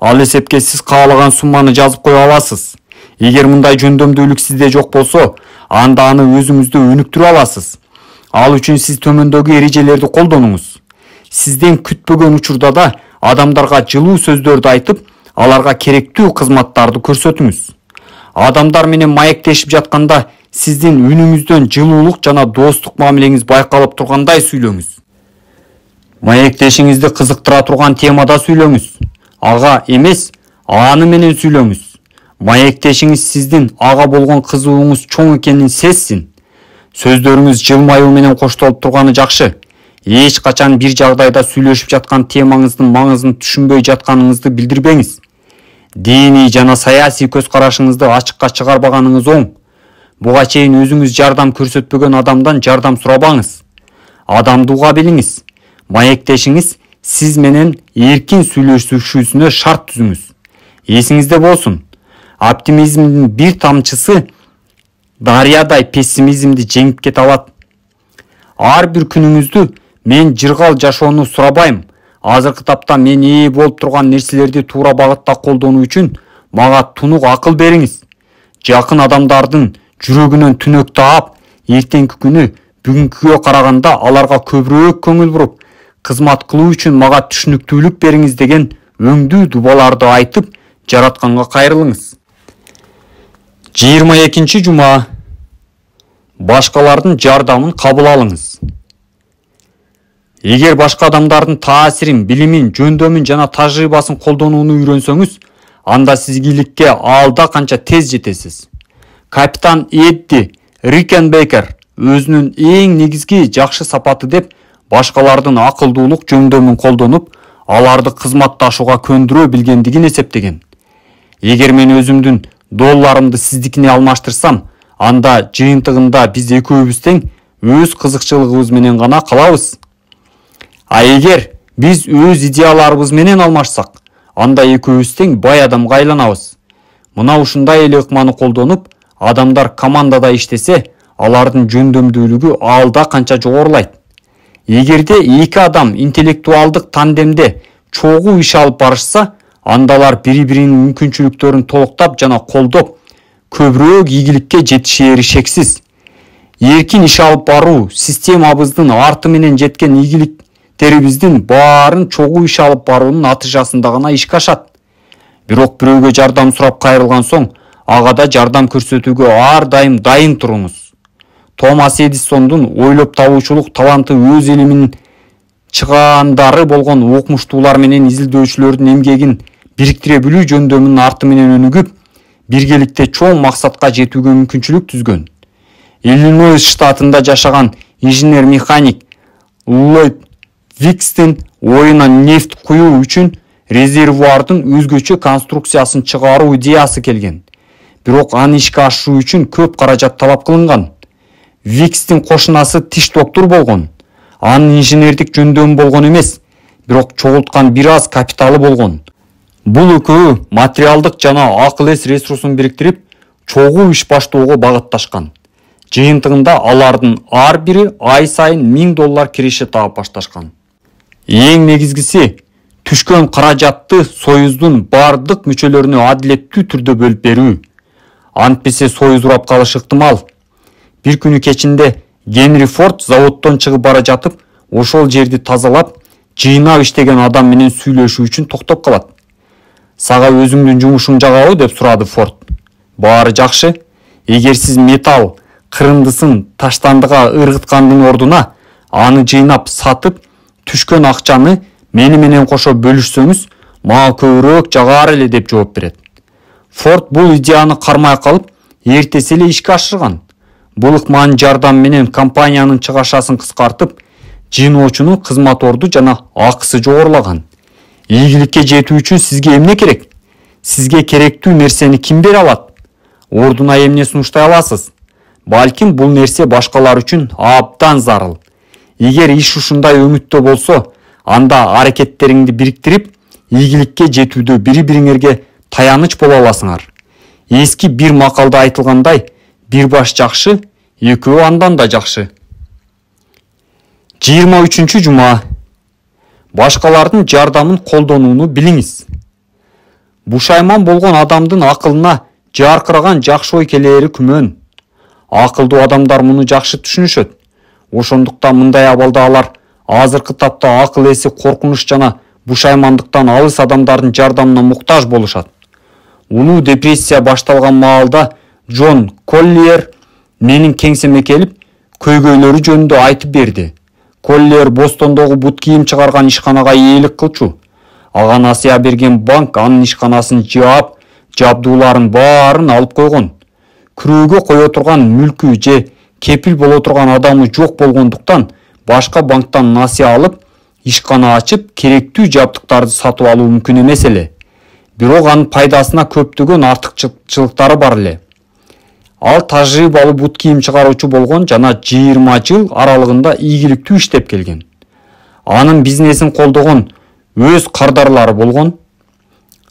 Ал эсепке сиз каалаган сумманы жазып кое аласыз. Эгер мындай жөндөмдүүлүк сизде жок болсо, анда аны өзүңүздө өнүктүрө аласыз. Ал үчүн сиз төмөндөгү эрежелерди колдонуңуз. Сизден күтпөгөн учурда да адамдарга жылуу сөздөрдү айтып, аларга керектүү кызматтарды көрсөтүңүз. Адамдар менен маектешип жатканда сиздин үнүңүздөн жылуулук жана достук мамилеңиз байкалып тургандай сүйлөңүз. Маектешиңизди кызыктыра турган темада сүйлөңүз. Ага эмес, аны менен сүйлөңүз. Маектешиңиз сиздин ага болгон кызыгууңуз чоң экенин сезсин. Сөздөрүңүз жылмаюу менен коштолуп турганы жакшы. Эч качан бир жагдайда сүйлөшүп жаткан темаңыздын маңызын түшүнбөй жатканыңызды билдирбеңиз. Диний жана саясий көз карашыңызды ачыкка чыгарбаганыңыз оң. Буга чейин өзүңүз жардам көрсөтпөгөн адамдан жардам сурабаңыз. Адамды уга билиңиз. Маектешиңиз сиз менен эркин сүйлөшүшүнө шарт түзүңүз. Эсиңизде болсун. Оптимизмдин бир тамчысы дарыядай пессимизмди жеңип кете алат. Ар бир күнүңүздү мен жыргал жашоону сурабайм. Азыркы тапта мен ээ болуп турган нерселерди туура багытта колдонуу үчүн мага тунук акыл бериңиз. Жакын адамдардын жүрөгүнөн түнөк таап, эртеңки күнү бүгүнкүгө караганда аларга көбүрөөк көңүл буруп, кызмат кылуу үчүн мага түшүнүктүүлүк бериңиз деген өңдүү дубаларды айтып, жаратканга кайрылыңыз. 22 жума. Башкалардын жардамын кабыл алыңыз. Эгер башка адамдардын таасирин, билимин, жөндөмүн жана тажрыйбасын колдонууну үйрөнсөңүз, анда сиз ийгиликке алда канча тез жетесиз. Капитан Эдди Рикенбекер өзүнүн эң негизги жакшы сапаты деп башкалардын акылдуулук жөндөмүн колдонуп, аларды кызматташууга көндүрө билгендигин эсептеген. Эгер мен өзүмдүн долларымды сиздикине алмаштырсам, анда жыйынтыгында биз экөөбүз тең өз кызыкчылыгыбыз менен гана калабыз. А эгер биз өз идеяларыбыз менен алмашсак, анда экөөбүз тең бай адамга айланабыз. Мына ушундай эле ыкманы колдонуп, адамдар командада иштесе, алардын жөндөмдүүлүгү алда канча жогорулайт. Эгерде эки адам интеллектуалдык тандемде чогуу иш алып барышса, андалар бири-биринин мүмкүнчүлүктөрүн толуктап жана колдоп, көбүрөөк ийгиликке жетишери шексиз. Эркин иш алып баруу системабыздын арты менен жеткен ийгиликтерибиздин баарын чогуу иш алып баруунун натыйжасында гана ишке ашат. Бирок бирөөгө жардам сурап кайрылган соң, ага да жардам көрсөтүүгө ар дайым дайын туруңуз. Томас Эдисондун ойлоп табуучулук таланты өз илиминин чыгаандары болгон окумуштуулар менен изилдөөчүлөрдүн эмгегин бириктире билүү жөндөмүнүн арты менен өнүгүп, биргеликте чоң максатка жетүүгө мүмкүнчүлүк түзгөн. Иллинойс штатында жашаган инженер-механик Ллойд Викстин оюна нефть куюу үчүн резервуардын өзгөчө конструкциясын чыгаруу идеясы келген. Бирок аны ишке ашыруу үчүн көп каражат талап кылынган. Викстин кошунасы тиш доктор болгон. Анын инженердик жөндөмү болгон эмес, бирок чогулткан бир аз капиталы болгон. Бул экөө материалдык жана акыл эс ресурсун бириктирип, чогуу иш баштоого багытташкан. Жыйынтыгында алардын ар бири ай сайын $1000 киреше таап башташкан. Эң негизгиси, түшкөн каражатты союздун бардык мүчөлөрүнө адилеттүү түрдө бөлүп берүү. Антпесе союз урап калышы ыктымал. Бир күнү кечинде Генри Форд заводдон чыгып бара жатып, ошол жерди тазалап, жыйнап иштеген адам менен сүйлөшүү үчүн токтоп калат. Сага өзүңдүн жумушуң жагабы деп сурады Форд. Баары жакшы. Эгер сиз металл кырындысын таштандыга ыргыткандын ордуна аны жыйнап сатып, түшкөн акчаны мени менен кошо бөлүшсөңүз, мага көбүрөөк жагар эле деп жооп берет. Форд бул идеяны кармай калып, эртеси эле ишке ашырган. Бул ыкманын жардам менен компаниянын чыгашасын кыскартып, жыйноочунун кызмат орду жана акысы жогорулаган. Ийгиликке жетүү үчүн сизге эмне керек? Сизге керектүү нерсени ким бере алат? Ордуна эмне сунуштай аласыз? Балким бул нерсе башкалар үчүн абдан зарыл. Эгер иш ушундай өмүттө болсо, анда аракеттериңди бириктирип, ийгиликке жетүүдө бири-бириңерге таяныч боло аласыңар. Эски бир макалда айтылгандай, бир баш жакшы, экөө андан да жакшы. 23 жума. Башкалардын жардамын колдонууну билиңиз. Бушайман болгон адамдын акылына жаркыраган жакшы ой келери күмөн. Акылдуу адамдар муну жакшы түшүнүшөт. Ошондуктан мындай абалда алар азыркы тапта акыл эси, коркунуч жана бушаймандыктан алыс адамдардын жардамына муктаж болушат. Улуу депрессия башталган маалда Джон Коллиер менин кеңсеме келип, көйгөйлөрү жөнүндө айтып берди. Коллиер Бостондогу бут кийим чыгарган ишканага ээлик кылчу. Ага насыя берген банк анын ишканасын жаап, жабдууларын баарын алып койгон. Күрөөгө кое турган мүлкү же кепил боло турган адамы жок болгондуктан башка банктан насыя алып, ишкана ачып, керектүү жабдыктарды сатып алуу мүмкүн эмес эле. Бирок анын пайдасына көптөгөн артыкчылыктары бар эле. Ал тажрыйбалуу бут кийим чыгаруучу болгон жана 20 жыл аралыгында ийгиликтүү иштеп келген. Анын бизнесин колдогон өз кардарлары болгон.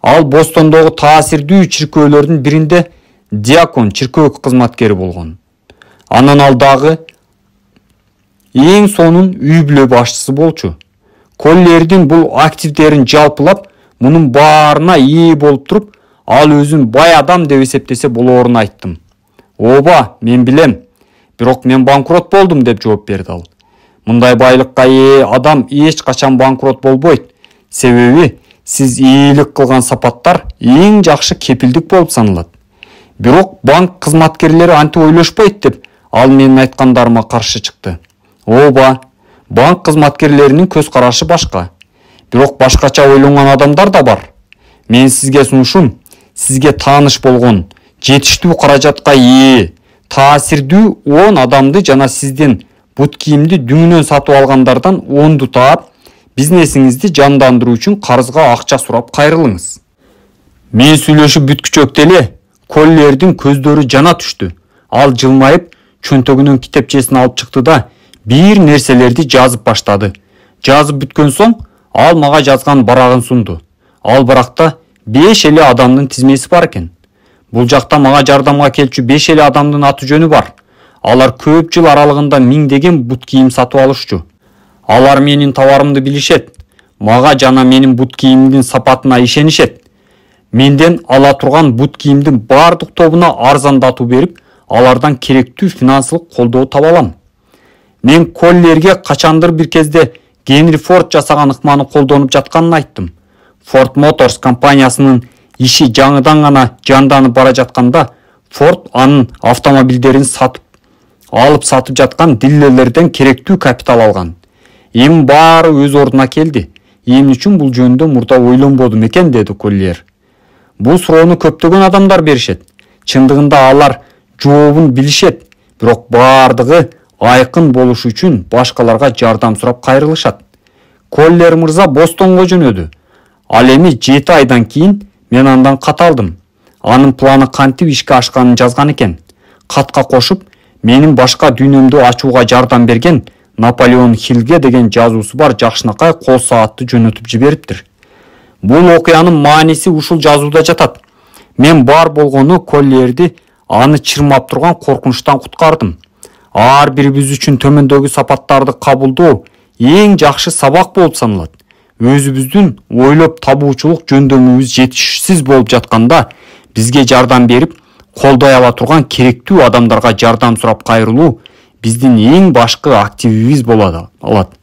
Ал Бостондогу таасирдүү чиркөөлөрдүн биринде диакон, чиркөө кызматкери болгон. Анан ал дагы эң сонун үй бүлө башчысы болчу. Коллиердин бул активдерин жалпылап, мунун баарына ээ болуп туруп, ал өзүн бай адам деп эсептесе болоорун айттым. Оба, мен билем. Бирок мен банкрот болдум деп жооп берди ал. Мындай байлыкка ээ адам эч качан банкрот болбойт. Себеби сиз ийгилик кылган сапаттар эң жакшы кепилдик болуп саналат. Бирок банк кызматкерлери антип ойлошпойт деп ал менин айткандарыма каршы чыкты. Оба, банк кызматкерлеринин көз карашы башка. Бирок башкача ойлонгон адамдар да бар. Мен сизге сунушум, сизге тааныш болгон, жетиштүү каражатка ээ, таасирдүү 10 адамды жана сизден бут кийимди дүңүнөн сатып алгандардан 10ду таап, бизнесиңизди жандандыруу үчүн карызга акча сурап кайрылыңыз. Мен сүйлөшүп бүткүчөктө эле Коллиердин көздөрү жана түштү. Ал жылмайып, чөнтөгүнөн китепчесин алып чыкты да бир нерселерди жазып баштады. Жазып бүткөн соң ал мага жазган барагын сунду. Ал баракта 5 эле адамдын тизмеси бар экен. Бул жакта мага жардамга келчү 5 эле адамдын аты жөнү бар. Алар көп жыл аралыгында миңдеген бут кийим сатып алышчу. Алар менин товарымды билишет. Мага жана менин бут кийимдин сапатына ишенишет. Менден ала турган бут кийимдин бардык тобуна арзандатуу берип, алардан керектүү финансылык колдоо таба алам. Мен Коллиерге качандыр бир кезде Генри Форд жасаган ыкманы колдонуп жатканын айттым. Ford Motors компаниясынын иши жаңыдан гана жанданып бара жатканда, Ford анын автомобилдерин алып сатып жаткан дилерлерден керектүү капитал алган. Эми баары өз ордуна келди. Эмне үчүн бул жөнүндө мурда ойлонбодум экен, деди Коллиер. Бул суроону көптөгөн адамдар беришет. Чындыгында алар жообун билишет, бирок бардыгы айкын болуш үчүн башкаларга жардам сурап кайрылышат. Коллиер мырза Бостонго жөнөдү. Ал эми 7 айдан кийин мен андан кат алдым. Анын планы кантип ишке ашканын жазган экен. Катка кошуп, менин башка дүйнөмдү ачууга жардам берген Наполеон Хиллге деген жазуусу бар жакшынакай кол саатты жөнөтүп жибериптир. Бул окуянын мааниси ушул жазууда жатат. Мен бар болгону Коллиерди аны чырмап турган коркунучтан куткардым. Ар бирибиз үчүн төмөндөгү сапаттарды кабылдоо эң жакшы сабак болуп саналат. Өзүбүздүн ойлоп табуучулук жөндөмүбүз жетишсиз болуп жатканда, бизге жардам берип, колдой ала турган керектүү адамдарга жардам сурап кайрылуу биздин эң башкы активибиз боло алат.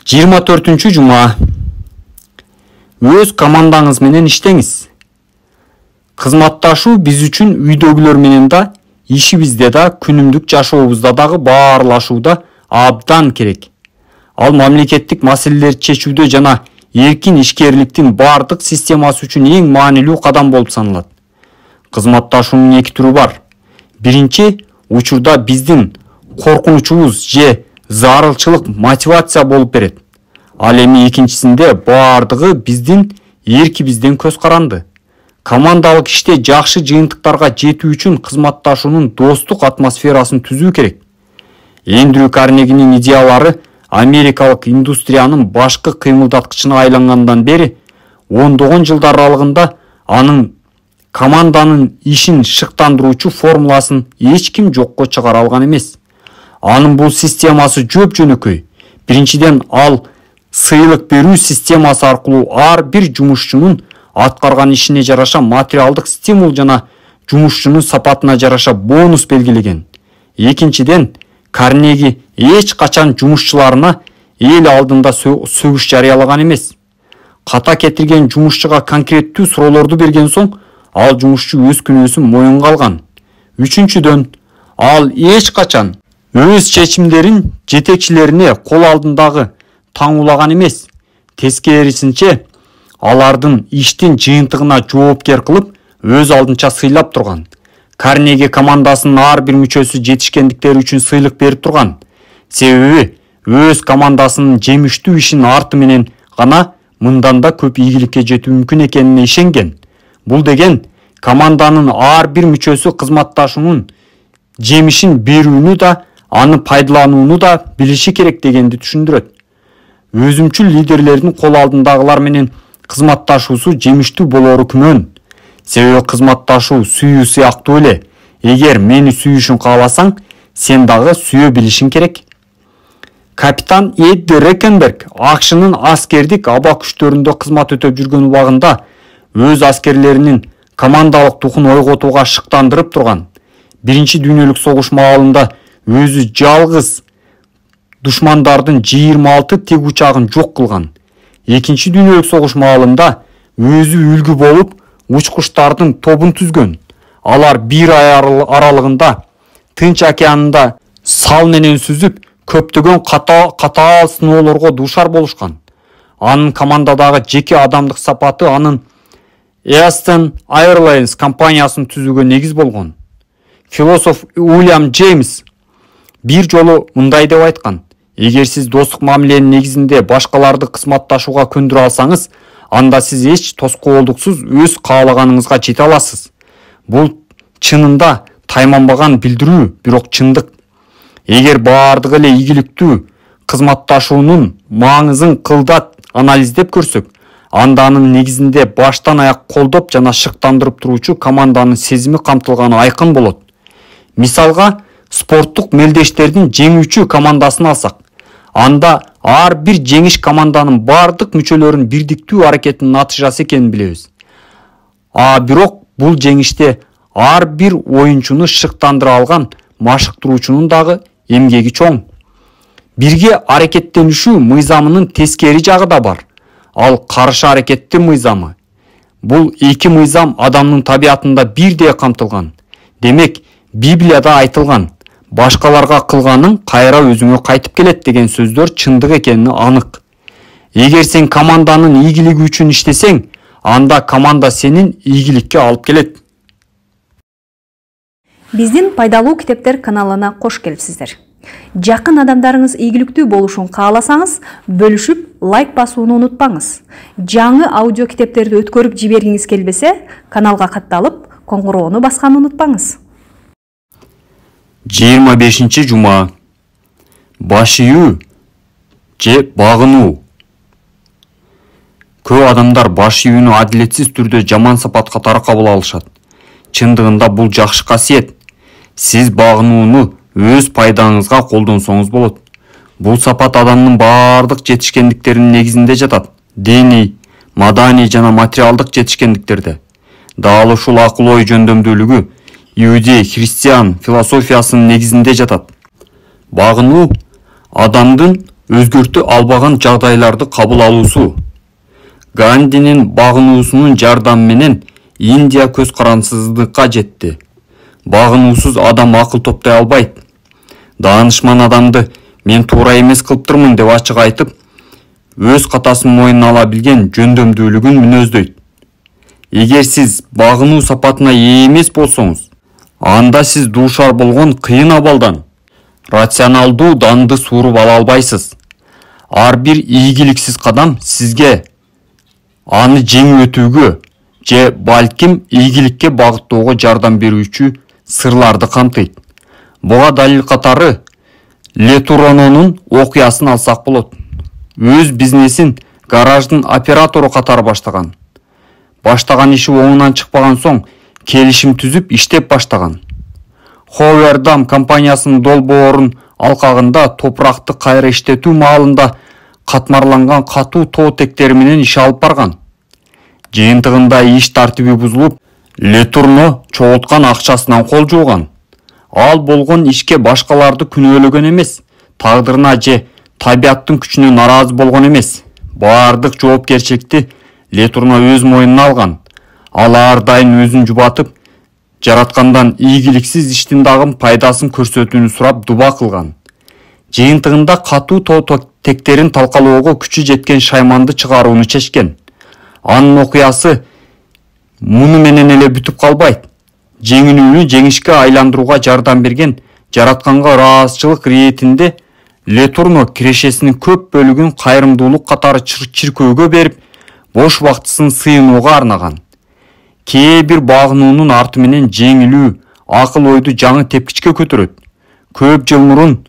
24 жума. Өз командаңыз менен иштеңиз. Кызматташуу биз үчүн үйдөгүлөр менен да, ишибизде да, күнүмдүк жашообузда дагы баарлашууда абдан керек. Ал мамлекеттик маселелерди чечүүдө жана эркин ишкерликтин бардык системасы үчүн эң маанилүү кадам болуп саналат. Кызматташуунун 2 түрү бар. Биринчи учурда биздин коркунучубуз же зарылчылык мотивация болуп берет. Ал эми экинчисинде бардыгы биздин эркибизден көз каранды. Командалык иште жакшы жыйынтыктарга жетүү үчүн кызматташуунун достук атмосферасын түзүү керек. Эндрю Карнегинин идеялары Америкалык индустриянын башкы кыймылдаткычына айлангандан бери 10 жылдар аралыгында анын команданын ишин шыктандыруучу формуласын эч ким жокко чыгара алган эмес. Анын бул системасы жөп жөнөкөй. Биринчиден ал сыйлык берүү системасы аркылуу ар бир жумушчунун аткарган ишине жараша материалдык стимул жана жумушчунун сапатына жараша бонус белгилеген. Экинчиден, Карнеги эч качан жумушчуларына эл алдында сөгүш жарыялаган эмес. Ката кетирген жумушчуга конкреттүү суроолорду берген соң, ал жумушчу өз күнөөсүн моюнга алган. Үчүнчүдөн, ал эч качан өз чечимдерин жетекчилерине кол алдындагы таңуулаган эмес. Тескерисинче, алардын иштин жыйынтыгына жоопкер кылып, өз алдынча сыйлап турган. Карнеги командасынын ар бир мүчөсү жетишкендиктери үчүн сыйлык берип турган. Себеби өз командасынын жемиштүү ишин арты менен гана мындан да көп ийгиликке жетүү мүмкүн экенине ишенген. Бул деген команданын ар бир мүчөсү кызматташуунун жемишин берүүнү да, аны пайдаланууну да билиши керек дегенди түшүндүрөт. Өзүмчүл лидерлердин кол алдындагылар менен кызматташуусу жемиштүү болоору күмөн. Себеби кызматташуу сүйүү сыяктуу эле. Эгер мени сүйүшүн кааласаң, сен дагы сүйө билишиң керек. Капитан Эдди Рекенберг АКШнын аскердик аба күчтөрүндө кызмат өтөп жүргөн убагында өз аскерлеринин командалык духун ойготууга шыктандырып турган. Биринчи дүйнөлүк согуш маалында өзү жалгыз душмандардын 26 тик учагын жок кылган. Экинчи дүйнөлүк согуш маалында өзү үлгү болуп учкучтардын тобун түзгөн. Алар бир ай аралыгында Тынч океанында сал менен сүзүп, көптөгөн катаал сыноолорго дуушар болушкан. Анын командадагы жеке адамдык сапаты анын Eastern Airlines компаниясын түзүүгө негиз болгон. Философ Уильям Джеймс бир жолу мындай деп айткан: эгер сиз достук мамиленин негизинде башкаларды кызматташууга көндүрө алсаңыз, анда сиз эч тоскоолдуксуз өз каалаганыңызга жете аласыз. Бул чынында тайманбаган билдирүү, бирок чындык. Эгер баардыгы эле ийгиликтүү кызматташуунун маңызын кылдат анализдеп көрсөк, анда анын негизинде баштан аяк колдоп жана шыктандырып туруучу команданын сезими камтылганы айкын болот. Мисалга, спорттук мелдештердин жеңүүчү командасын алсак, анда ар бир жеңиш команданын бардык мүчөлөрүнүн бирдиктүү аракетинин натыйжасы экенин билебиз. Бирок бул жеңиште ар бир оюнчуну шыктандыра алган машыктыруучунун дагы эмгеги чоң. Бирге аракеттенишүү мыйзамынын тескери жагы да бар. Ал каршы аракеттин мыйзамы. Бул эки мыйзам адамдын табиятында бирдей камтылган. Демек, Библияда айтылган: башкаларга кылганың кайра өзүңө кайтып келет деген сөздөр чындык экени анык. Эгер сен команданын ийгилиги үчүн иштесең, анда команда сенин ийгиликке алып келет.
Биздин пайдалуу китептер каналына кош келипсиздер. Жакын адамдарыңыз ийгиликтүү болушун кааласаңыз, бөлүшүп, лайк басууну унутпаңыз. Жаңы аудио китептерди өткөрүп жибергиңиз келбесе, каналга катталып, коңгуроону басканды унутпаңыз.
25 жума. Баш ийүү же багынуу. Көп адамдар баш ийүүнү адилетсиз түрдө жаман сапат катары кабыл алышат. Чындыгында бул жакшы касиет. Сиз багынууну өз пайдаңызга колдонсоңуз болот. Бул сапат адамдын баардык жетишкендиктеринин негизинде жатат. Диний, маданий жана материалдык жетишкендиктерде. Дал ушул акыл ой жөндөмдүүлүгү иудей, христиан философиясынын негизинде жатат. Багынуу адамдын өзгөртө албаган жагдайларды кабыл алуусу. Гандинин багынуусунун жардамы менен Индия көз карансыздыкка жетти. Багынуусуз адам акыл топтой албайт. Даанышман адамды мен туура эмес кылыптырмын деп ачык айтып, өз катасын мойнуна ала билген жөндөмдүүлүгүн мүнөздөйт. Эгер сиз багынуу сапатына ээ эмес болсоңуз, анда сиз дуушар болгон кыйын абалдан рационалдуу данды сууруп ала албайсыз. Ар бир ийгиликсиз кадам сизге аны жеңип өтүүгө же балким ийгиликке багыттоого жардам берүүчү сырларды камтыйт. Буга далил катары Летурононун окуясын алсак болот. Өз бизнесин гараждын оператору катары баштаган. Баштаган иши оңунан чыкпаган соң келишим түзүп иштеп баштаган. Ховердам компаниясынын долбоорун алкагында топуракты кайра иштетүү маалында катмарланган катуу тоо тектери менен иш алып барган. Жыйынтыгында иш тартиби бузулуп, Летурно чогулткан акчасынан кол жууган. Ал болгон ишке башкаларды күнөөлөгөн эмес, тагдырына же табияттын күчүнө наразы болгон эмес. Баардык жоопкерчиликти Летурно өз мойнуна алган. Ал ар дайым өзүн жубатып, жараткандан ийгиликсиз иштин дагы пайдасын көрсөтүүнү сурап дуба кылган. Жыйынтыгында катуу тектерин талкалоого күчү жеткен Шайманды чыгарууну чечкен. Анын окуясы муну менен эле бүтүп калбайт. Жеңүүнү жеңишке айландырууга жардам берген жаратканга ыраазычылык иретинде Летурно кирешесинин көп бөлүгүн кайрымдуулук катары чиркөөгө берип, бош убактысын сыйынууга арнаган. Кээ бир багынуунун арты менен жеңилүү, акыл ойду жаңы тепкичке көтөрөт. Көп жыл мурун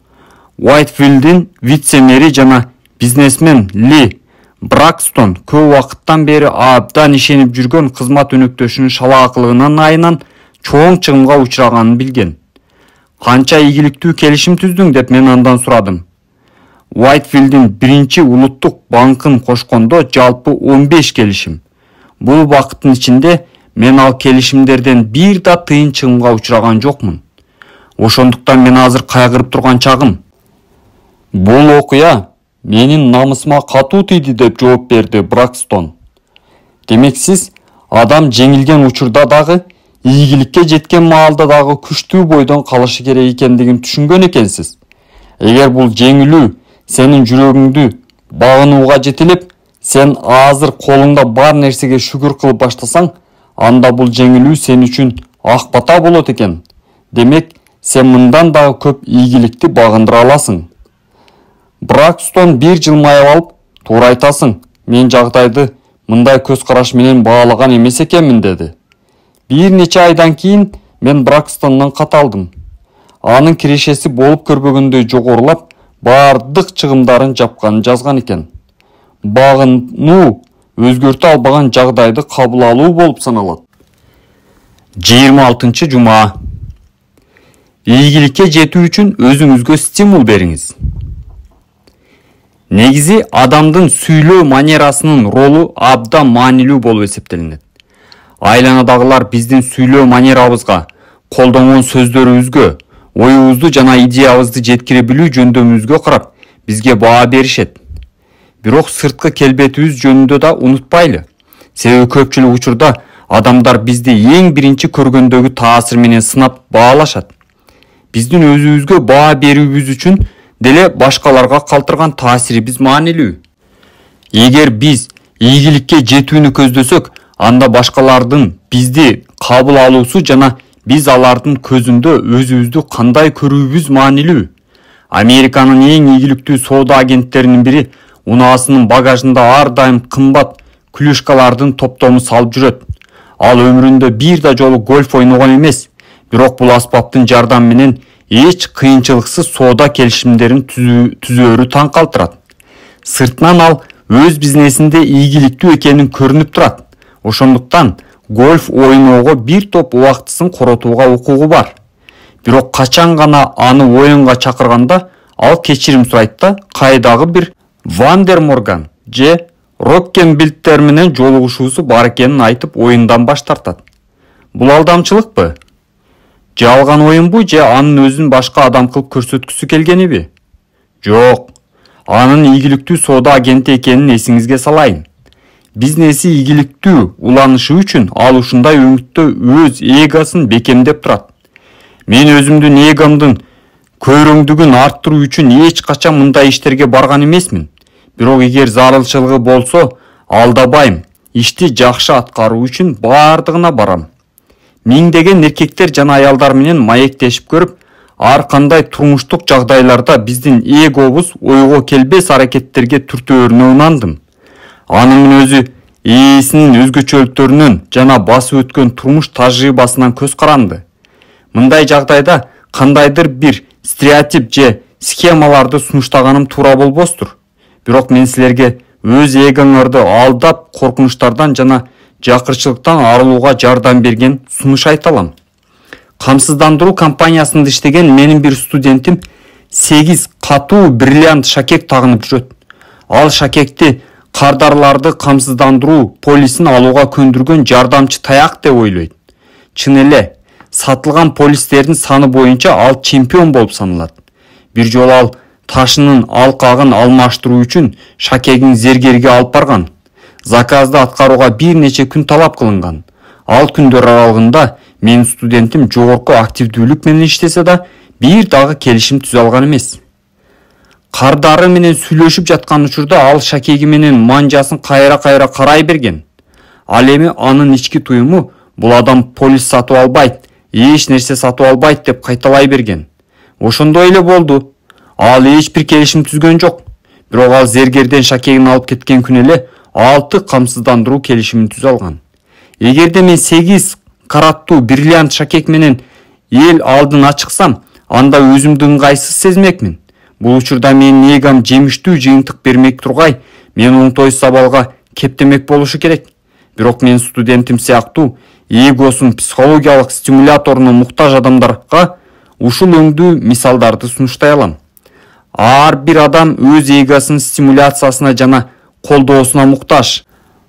Уайтфилдин вице-мэри жана бизнесмен Ли Бракстон көп убакыттан бери абдан ишенип жүргөн кызмат өнөктөшүнүн шалаакылыгынан айынан чоң чыгымга учраганын билген. Канча ийгиликтүү келишим түздүң деп мен андан сурадым. Уайтфилдин биринчи улуттук банкын кошкондо жалпы 15 келишим. Бул убакыттын ичинде мен ал келишимдерден бир да тыйын чыгымга учраган жокмун. Ошондуктан мен азыр кайгырып турган чагым. Бул окуя менин намысыма катуу тийди деп жооп берди Бракстон. Демек сиз адам жеңилген учурда дагы, ийгиликке жеткен маалда дагы күчтүү бойдон калышы керек экендигин түшүнгөн экенсиз. Эгер бул жеңилүү сенин жүрөгүңдү багынууга жетелеп, сен азыр колуңда бар нерсеге шүгүр кылып баштасаң, анда бул жеңилүү сен үчүн ак бата болот экен. Демек, сен мындан дагы көп ийгиликти багындыра аласың. Бракстон бир жылмайып алып, туура айтасың, мен жагдайды мындай көз караш менен баалаган эмес экенмин деди. Бир нече айдан кийин мен Бракстондон кат алдым. Анын кирешеси болуп көрбөгөндөй жогорулап, баардык чыгымдарын жапканын жазган экен. Багынуу өзгөртө албаган жагдайды кабыл алуу болуп саналат. 26 жума. Ийгиликке жетүү үчүн өзүңүзгө стимул бериңиз. Негизи адамдын сүйлөө манерасынын ролу абдан маанилүү болуп эсептелинет. Айланадагылар биздин сүйлөө манерабызга, колдонгон сөздөрүбүзгө, оюбузду жана идеябызды жеткире билүү жөндөмүбүзгө карап бизге баа беришет. Бирок сырткы келбетибиз жөнүндө да унутпайлы. Себеби көпчүлүк учурда адамдар бизди эң биринчи көргөндөгү таасир менен сынап баалашат. Биздин өзүбүзгө баа берүүбүз үчүн деле башкаларга калтырган таасирибиз маанилүү. Эгер биз ийгиликке жетүүнү көздөсөк, анда башкалардын бизди кабыл алуусу жана биз алардын көзүндө өзүбүздү кандай көрүүбүз маанилүү. Американын эң ийгиликтүү соода агенттеринин бири унаасынын багажында ар дайым кымбат клюшкалардын топтому салып жүрөт. Ал өмүрүндө бир да жолу гольф ойногон эмес, бирок бул аспаптын жардамы менен эч кыйынчылыксыз соода келишимдерин түзөөрү таң калтырат. Сыртынан ал өз бизнесинде ийгиликтүү экенин көрүнүп турат. Ошондуктан гольф ойноого бир топ убактысын коротууга укугу бар. Бирок качан гана аны оюнга чакырганда ал кечирим сурайт да кайдагы бир Вандерморган же Роккенбилттер менен жолугушуусу бар экенин айтып оюндан баш тартат. Бул алдамчылыкпы? Жалган оюнбу же анын өзүн башка адам кылып көрсөткүсү келгениби? Жок. Анын ийгиликтүү соода агенти экенин эсиңизге салайын. Бизнеси ийгиликтүү уланышы үчүн ал ушундай өңүттө өз эгосын бекемдеп турат. Мен өзүмдүн эгомдун көйрөңдүгүн арттыруу үчүн эч качан мындай иштерге барган эмесмин. Бирок эгер зарылчылыгы болсо, алдабайм, ишти жакшы аткаруу үчүн баардыгына барам. Миңдеген эркектер жана аялдар менен маектешип көрүп, ар кандай турмуштук жагдайларда биздин эгобуз ойго келбес аракеттерге түртөөрүнө ынандым. Анын өзү ээсинин өзгөчөлүктөрүнөн жана басып өткөн турмуш тажрыйбасынан көз каранды. Мындай жагдайда кандайдыр бир стереотип же схемаларды сунуштаганым туура болбостур. Бирок мен силерге өз эгоңорду алдап, коркунучтардан жана жакырчылыктан арылууга жардам берген сунуш айта алам. Камсыздандыруу компаниясында иштеген менин бир студентим 8 катуу бриллиант шакек тагынып жүрөт. Ал шакекти кардарларды камсыздандыруу полисин алууга көндүргөн жардамчы таяк деп ойлойт. Чын эле, сатылган полистердин саны боюнча ал чемпион болуп саналат. Бир жолу ал ташынын алкагын алмаштыруу үчүн шакегин зергерге алып барган. Заказды аткарууга бир нече күн талап кылынган. Ал күндөр аралыгында менин студентим жогорку активдүүлүк менен иштесе да, бир дагы келишим түзө алган эмес. Кардары менен сүйлөшүп жаткан учурда ал шакеги менен манжасын кайра-кайра карай берген. Ал эми анын ички туюму бул адам полис сатып албайт, эч нерсе сатып албайт деп кайталай берген. Ошондой эле болду. Ал эч бир келишим түзгөн жок. Бирок ал зергерден шакегин алып кеткен күнү эле 6 камсыздандыруу келишимин түзө алган. Эгерде мен 8 караттуу бриллиант шакек менен эл алдына чыксам, анда өзүмдү ыңгайсыз сезмекмин. Бул учурда менин эгам жемиштүү жыйынтык бермек тургай, мен оңтой сабалга кептемек болушу керек. Бирок мен студентим сыяктуу эгосун психологиялык стимуляторуна муктаж адамдарга ушул өңдүү мисалдарды сунуштай алам. Ар бир адам өз эгосунун стимуляциясына жана колдоосуна муктаж.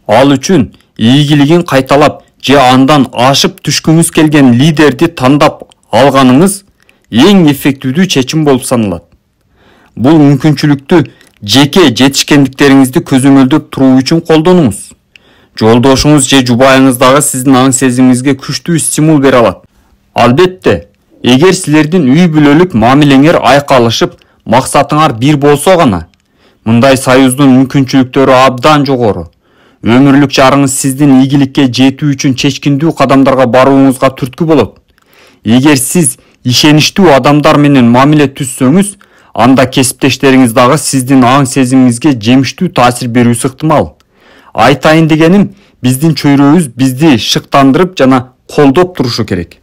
Ал үчүн ийгилигин кайталап же андан ашып түшкүңүз келген лидерди тандап алганыңыз эң эффективдүү чечим болуп саналат. Бул мүмкүнчүлүктү жеке жетишкендиктериңизди көзөмөлдөп туруу үчүн колдонуңуз. Жолдошуңуз же жубайыңыз дагы сиздин аң сезимиңизге күчтүү стимул бере алат. Албетте, эгер силердин үй бүлөлүк мамилеңер айкалышып, максатыңар бир болсо гана, мындай союздун мүмкүнчүлүктөрү абдан жогору. Өмүрлүк жарыңыз сиздин ийгиликке жетүү үчүн чечкиндүү кадамдарга барууңузга түрткү болот. Эгер сиз ишеничтүү адамдар менен мамиле түзсөңүз, анда кесиптештериңиз дагы сиздин аң сезимиңизге жемиштүү таасир берүүсү ыктымал. Айтайын дегеним, биздин чөйрөбүз бизди шыктандырып жана колдоп турушу керек.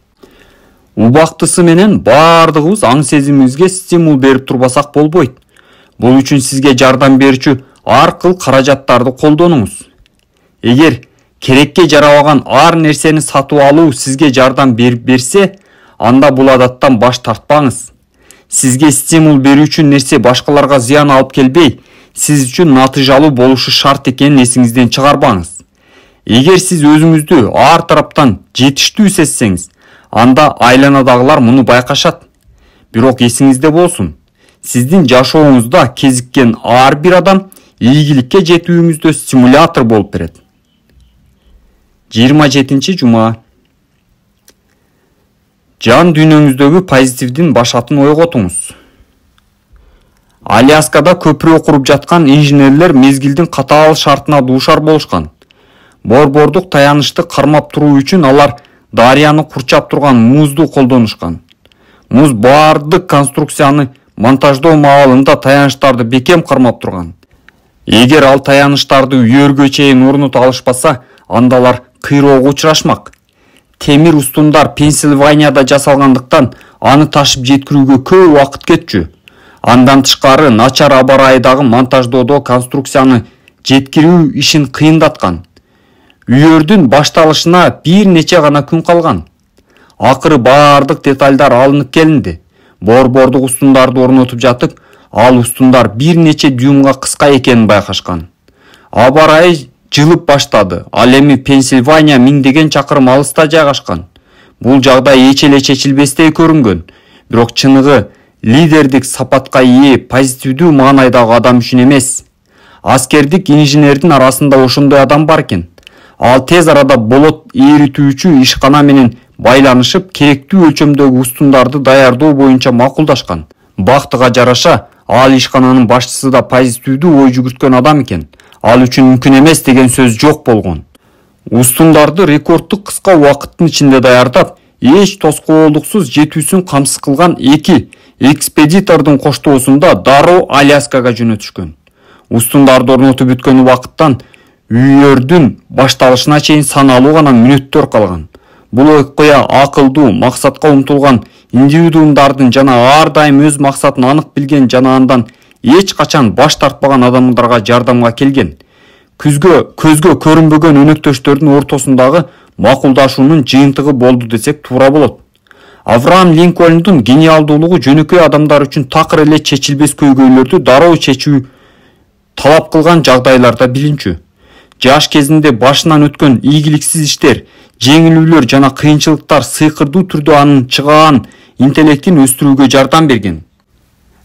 Убактысы менен баардыгыбыз аң сезимибизге стимул берип турбасак болбойт. Бул үчүн сизге жардам берүүчү ар кыл каражаттарды колдонуңуз. Эгер керекке жарабаган ар нерсени сатып алуу сизге жардам берип берсе, анда бул адаттан баш тартпаңыз. Сизге стимул берүүчү нерсе башкаларга зыян алып келбей, сиз үчүн натыйжалуу болушу шарт экенин эсиңизден чыгарбаңыз. Эгер сиз өзүңүздү ар тараптан жетиштүү сезсеңиз, анда айланадагылар муну байкашат. Бирок эсиңизде болсун, сиздин жашооңузда кезиккен ар бир адам ийгиликке жетүүңүздө стимулятор болуп берет. 27-жума. Жан дүйнөңүздөгү позитивдин башатын ойготуңуз. Аляскада көпүрө куруп жаткан инженерлер мезгилдин катаал шартына дуушар болушкан. Борбордук таянычты кармап туруу үчүн алар дарыяны курчап турган музду колдонушкан. Муз баардык конструкцияны монтаждоо маалында таянычтарды бекем кармап турган. Эгер ал таянычтарды үйөргө чейин орнута алышпаса, анда алар кыйроого учурашмак. Темир устундар Пенсильванияда жасалгандыктан аны ташып жеткирүүгө көп убакыт кетчү. Андан тышкары начар аба ырайдагы монтаждоодо конструкцияны жеткирүү ишин кыйындаткан. Үйөрдүн башталышына бир нече гана күн калган. Акыры баардык детальдар алынып келинди. Борбордук устундарды орнотуп жатып, ал устундар бир нече дюймга кыска экенин байкашкан. Аба ырайы жылып баштады. Ал эми Пенсильвания миңдеген чакырым алыста жайгашкан. Бул жагдай эч эле чечилбестей көрүнгөн. Бирок чыныгы лидердик сапатка ээ позитивдүү маанайдагы адам үчүн эмес. Аскердик инженердин арасында ошондой адам бар экен. Ал тез арада болот ээритүүчү ишкана менен байланышып, керектүү өлчөмдөгү устундарды даярдоо боюнча макулдашкан. Бактыга жараша, ал ишкананын башчысы да позитивдүү ой жүгүрткөн адам экен. Ал үчүн мүмкүн эмес деген сөз жок болгон. Устундарды рекорддук кыска убакыттын ичинде даярдап, эч тоскоолдуксуз жетүүсүн камсыз кылган 2 экспедитордун коштоосунда дароо Аляскага жөнөтүшкөн. Устундарды орнотуп бүткөн убакыттан үйөрдүн башталышына чейин саналуу гана мүнөттөр калган. Бул окуя акылдуу, максатка умтулган индивидуумдардын жана ар дайым өз максатын анык билген жана андан эч качан баш тартпаган адамдарга жардамга келген. Көзгө көрүнбөгөн өнөктөштөрдүн ортосундагы макулдашуунун жыйынтыгы болду десек туура болот. Авраам Линкольндун гениалдуулугу жөнөкөй адамдар үчүн такыр эле чечилбес көйгөйлөрдү дароо чечүү талап кылган жагдайларда билинчү. жаш кезинде башынан өткөн ийгиликсиз иштер, жеңилүүлөр жана кыйынчылыктар сыйкырдуу түрдө анын чыгаан интеллектин өстүрүүгө жардам берген.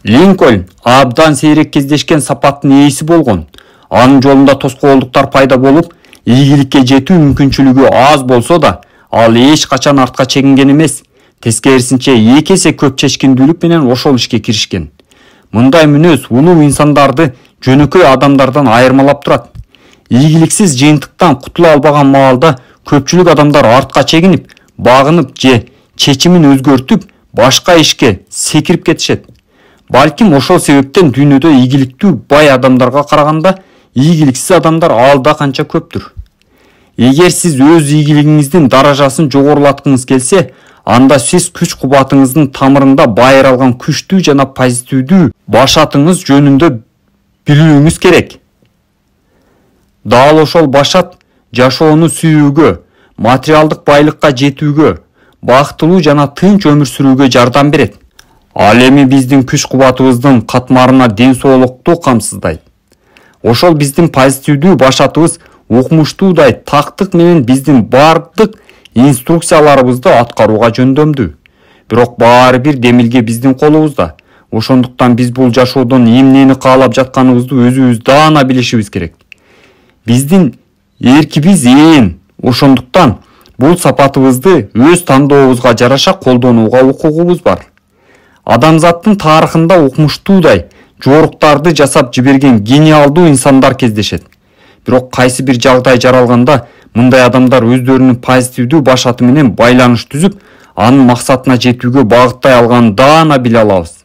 Линкольн абдан сейрек кездешкен сапаттын ээси болгон. Анын жолунда тоскоолдуктар пайда болуп, ийгиликке жетүү мүмкүнчүлүгү аз болсо да, ал эч качан артка чегинген эмес. Тескерисинче 2 эсе көп чечкиндүүлүк менен ошол ишке киришкен. Мындай мүнөз улуу инсандарды жөнөкөй адамдардан айырмалап турат. Ийгиликсиз жыйынтыктан кутула албаган маалда көпчүлүк адамдар артка чегинип, багынып же чечимин өзгөртүп, башка ишке секирип кетишет. Балким ошол себептен дүйнөдө ийгиликтүү бай адамдарга караганда ийгиликсиз адамдар алда канча көптүр. Эгер сиз өз ийгилигиңиздин даражасын жогорулаткыңыз келсе, анда сиз күч-кубатыңыздын тамырында байыралган күчтүү жана позитивдүү башатыңыз жөнүндө билүүңүз керек. Дал ошол башат жашоону сүйүүгө, материалдык байлыкка жетүүгө, бактылуу жана тынч өмүр сүрүүгө жардам берет. Ал эми биздин күч-кубатыбыздын катмарына ден соолукту камсыздайт. Ошол биздин позитивдүү башатыбыз укмуштуудай тактык менен биздин бардык инструкцияларыбызды аткарууга жөндөмдүү. Бирок баары бир демилге биздин колубузда. Ошондуктан биз бул жашоодон эмнени каалап жатканыбызды өзүбүз даана билишибиз керек. Биздин эркибиз ээн. Ошондуктан бул сапатыбызды өз тандообузга жараша колдонууга укугубуз бар. Адамзаттын тарыхында укмуштуудай жоруктарды жасап жиберген гениалдуу инсандар кездешет. Бирок кайсы бир жагдай жаралганда мындай адамдар өздөрүнүн позитивдүү башаты менен байланыш түзүп, анын максатына жетүүгө багыттай алганын даана биле алабыз.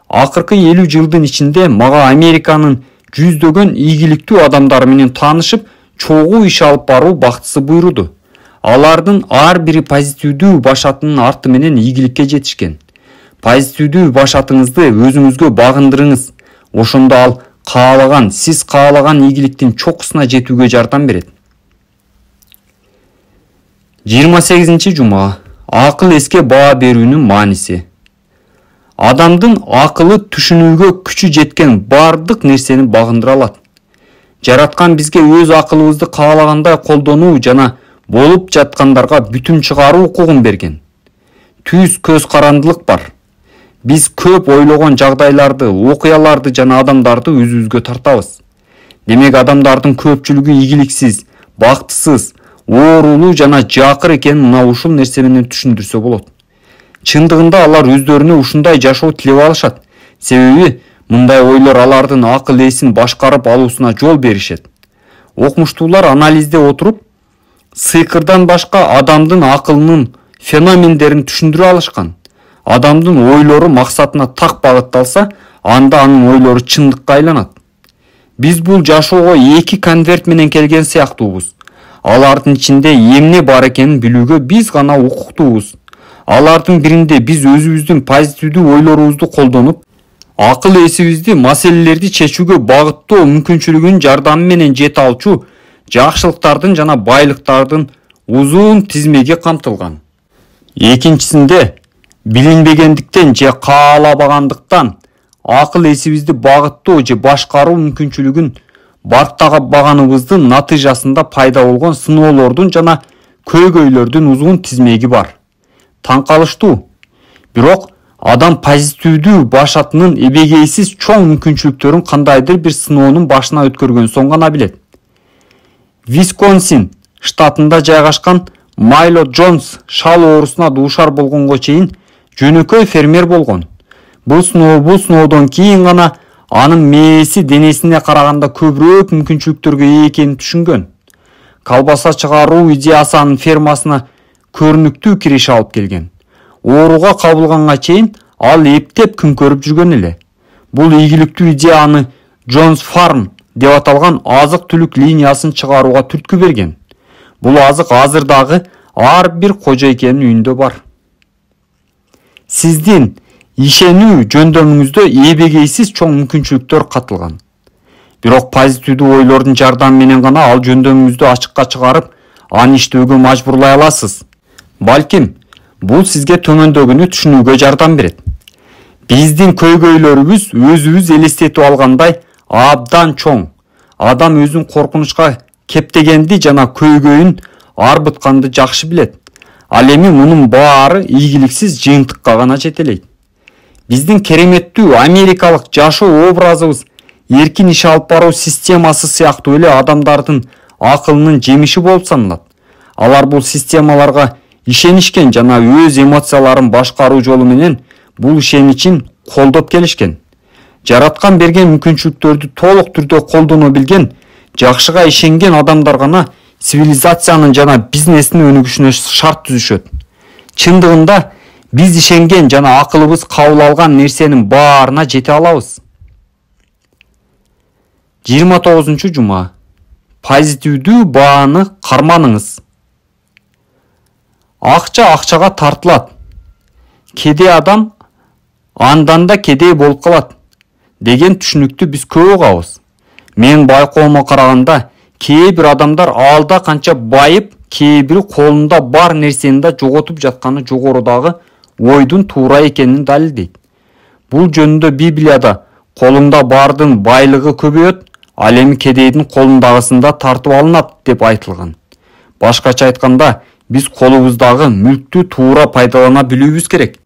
Акыркы 50 жылдын ичинде мага Американын жүздөгөн ийгиликтүү адамдары менен таанышып, чогуу иш алып баруу бактысы буйруду. Алардын ар бири позитивдүү башатынын арты менен ийгиликке жетишкен. Позитивдүү башатыңызды өзүңүзгө багындырыңыз. Ошондо ал сиз каалаган ийгиликтин чокусуна жетүүгө жардам берет. 28-жума. Акыл эске баа берүүнүн мааниси. Адамдын акылы түшүнүүгө күчү жеткен бардык нерсени багындыра алат. Жараткан бизге өз акылыбызды каалагандай колдонуу жана болуп жаткандарга бүтүн чыгаруу укугун берген. Түз көз карандылык бар. Биз көп ойлогон жагдайларды, окуяларды жана адамдарды өзүбүзгө тартабыз. Демек адамдардын көпчүлүгү ийгиликсиз, бактысыз, оорулуу жана жакыр экенин мына ушул нерсе менен түшүндүрсө болот. Чындыгында алар өздөрүнө ушундай жашоо тилеп алышат. Себеби мындай ойлор алардын акыл эсин башкарып алуусуна жол беришет. Окумуштуулар анализде отуруп, сыйкырдан башка адамдын акылынын феномендерин түшүндүрө алышкан. Адамдын ойлору максатына так багытталса, анда анын ойлору чындыкка айланат. Биз бул жашоого 2 конверт менен келген сыяктуубуз. Алардын ичинде эмне бар экенин билүүгө биз гана укуктуубуз. Алардын биринде биз өзүбүздүн позитивдүү ойлорубузду колдонуп, акыл эсибизди маселелерди чечүүгө багыттоо мүмкүнчүлүгүнүн жардамы менен жете алчу жакшылыктардын жана байлыктардын узун тизмеги камтылган. Экинчисинде билинбегендиктен же каалабагандыктан акыл эсибизди багыттоо же башкаруу мүмкүнчүлүгүн барктабаганыбыздын натыйжасында пайда болгон сыноолордун жана көйгөйлөрдүн узун тизмеги бар. Таң калыштуу. Бирок адам позитивдүү башатынын эбегейсиз чоң мүмкүнчүлүктөрүн кандайдыр бир сыноонун башына өткөргөн соң гана билет. Висконсин штатында жайгашкан Майло Джонс шал оорусуна дуушар болгонго чейин жөнөкөй фермер болгон. Бул сыноодон кийин гана анын мээси денесине караганда көбүрөөк мүмкүнчүлүктөргө ээ экенин түшүнгөн. Колбаса чыгаруу идеясы анын фермасына көрүнүктүү кириш алып келген. Ооруга кабылганга чейин ал эптеп күн көрүп жүргөн эле. Бул ийгиликтүү идея аны Джонс Фарм деп аталган азык-түлүк линиясын чыгарууга түрткү берген. Бул азык азыр дагы ар бир кожойкенин үйүндө бар. Сиздин ишенүү жөндөмүңүздө эбегейсиз чоң мүмкүнчүлүктөр катылган. Бирок позитивдүү ойлордун жардамы менен гана ал жөндөмүңүздү ачыкка чыгарып, аны иштөөгө мажбурлай аласыз. Балким, бул сизге төмөндөгүнү түшүнүүгө жардам берет. Биздин көйгөйлөрүбүз өзүбүз элестетип алгандай абдан чоң. Адам өзүн коркунучка кептегенди жана көйгөйүн арбытканды жакшы билет. Ал эми мунун баары ийгиликсиз жыйынтыкка гана жетелейт. Биздин кереметтүү америкалык жашоо образыбыз эркин иш алып баруу системасы сыяктуу эле адамдардын акылынын жемиши болуп саналат. Алар бул системаларга ишенишкен жана өз эмоцияларын башкаруу жолу менен бул ишеничин колдоп келишкен. Жараткан берген мүмкүнчүлүктөрдү толук түрдө колдоно билген, жакшыга ишенген адамдар гана цивилизациянын жана бизнестин өнүгүшүнө шарт түзүшөт. Чындыгында биз ишенген жана акылыбыз кабыл алган нерсенин баарына жете алабыз. 29-жума. Позитивдүү бааны карманыңыз. Акча акчага тартылат. Кедей адам андан да кедей болуп калат деген түшүнүктү биз көп угабыз. Мен байкоомо караганда кээ бир адамдар алда канча байып, кээ бири колунда бар нерсени да жоготуп жатканы жогорудагы ойдун туура экенин далилдейт. Бул жөнүндө Библияда колуңда бардын байлыгы көбөйөт, ал эми кедейдин колундагысында тартып алынат деп айтылган. Башкача айтканда, биз колубуздагы мүлктү туура пайдалана билүүбүз керек.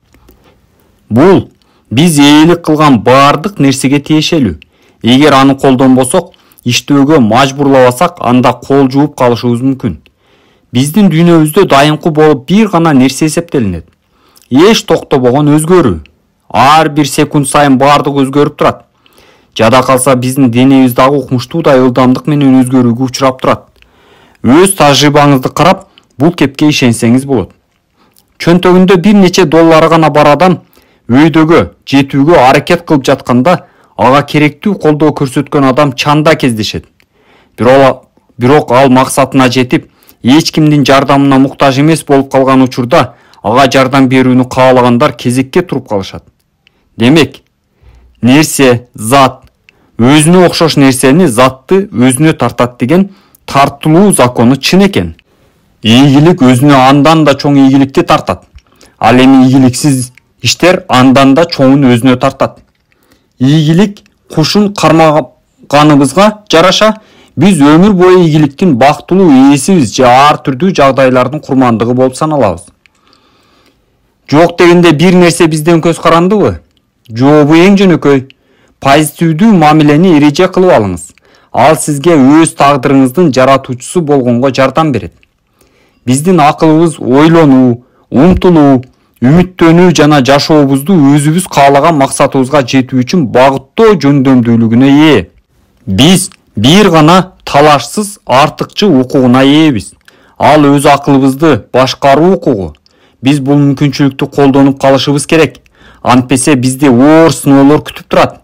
Бул биз ээлик кылган бардык нерсеге тиешелүү. Эгер аны колдонбосок, иштөөгө мажбурлабасак, анда кол жууп калышыбыз мүмкүн. Биздин дүйнөбүздө дайымкы болуп бир гана нерсе эсептелинет. Эч токтобогон өзгөрүү. Ар бир секунд сайын бардыгы өзгөрүп турат. Жада калса биздин денебиз дагы укмуштуудай ылдамдык менен өзгөрүүгө учурап турат. Өз тажрыйбаңызды карап, бул кепке ишенсеңиз болот. Чөнтөгүндө бир нече доллары гана бар адам өйдөгө жетүүгө аракет кылып жатканда, ага керектүү колдоо көрсөткөн адам чанда кездешет. Бирок ал максатына жетип, эч кимдин жардамына муктаж эмес болуп калган учурда, ага жардам берүүнү каалагандар кезекке туруп калышат. Демек, нерсе, зат, өзүнө окшош нерсени, затты өзүнө тартат деген тартылуу закону чын экен. Ийгилик өзүнө андан да чоң ийгиликти тартат. Ал эми ийгиликсиз иштер андан да чоңун өзүнө тартат. Ийгилик кушун кармаганыбызга жараша, биз өмүр бою ийгиликтин бактылуу ээсибиз же ар түрдүү жагдайлардын курмандыгы болуп саналабыз. Жок дегенде бир нерсе бизден көз карандыбы? Жообу эң жөнөкөй. Позитивдүү мамилени эреже кылып алыңыз. Ал сизге өз тагдырыңыздын жаратуучусу болгонго жардам берет. Биздин акылыбыз ойлонуу, умтулуу, үмүттөнүү жана жашообузду өзүбүз каалаган максатыбызга жетүү үчүн багыттоо жөндөмдүүлүгүнө ээ. Биз бир гана талашсыз артыкчы укугуна ээбиз. Ал өз акылыбызды башкаруу укугу. Биз бул мүмкүнчүлүктү колдонуп калышыбыз керек. Антпесе бизди оор сыноолор күтүп турат.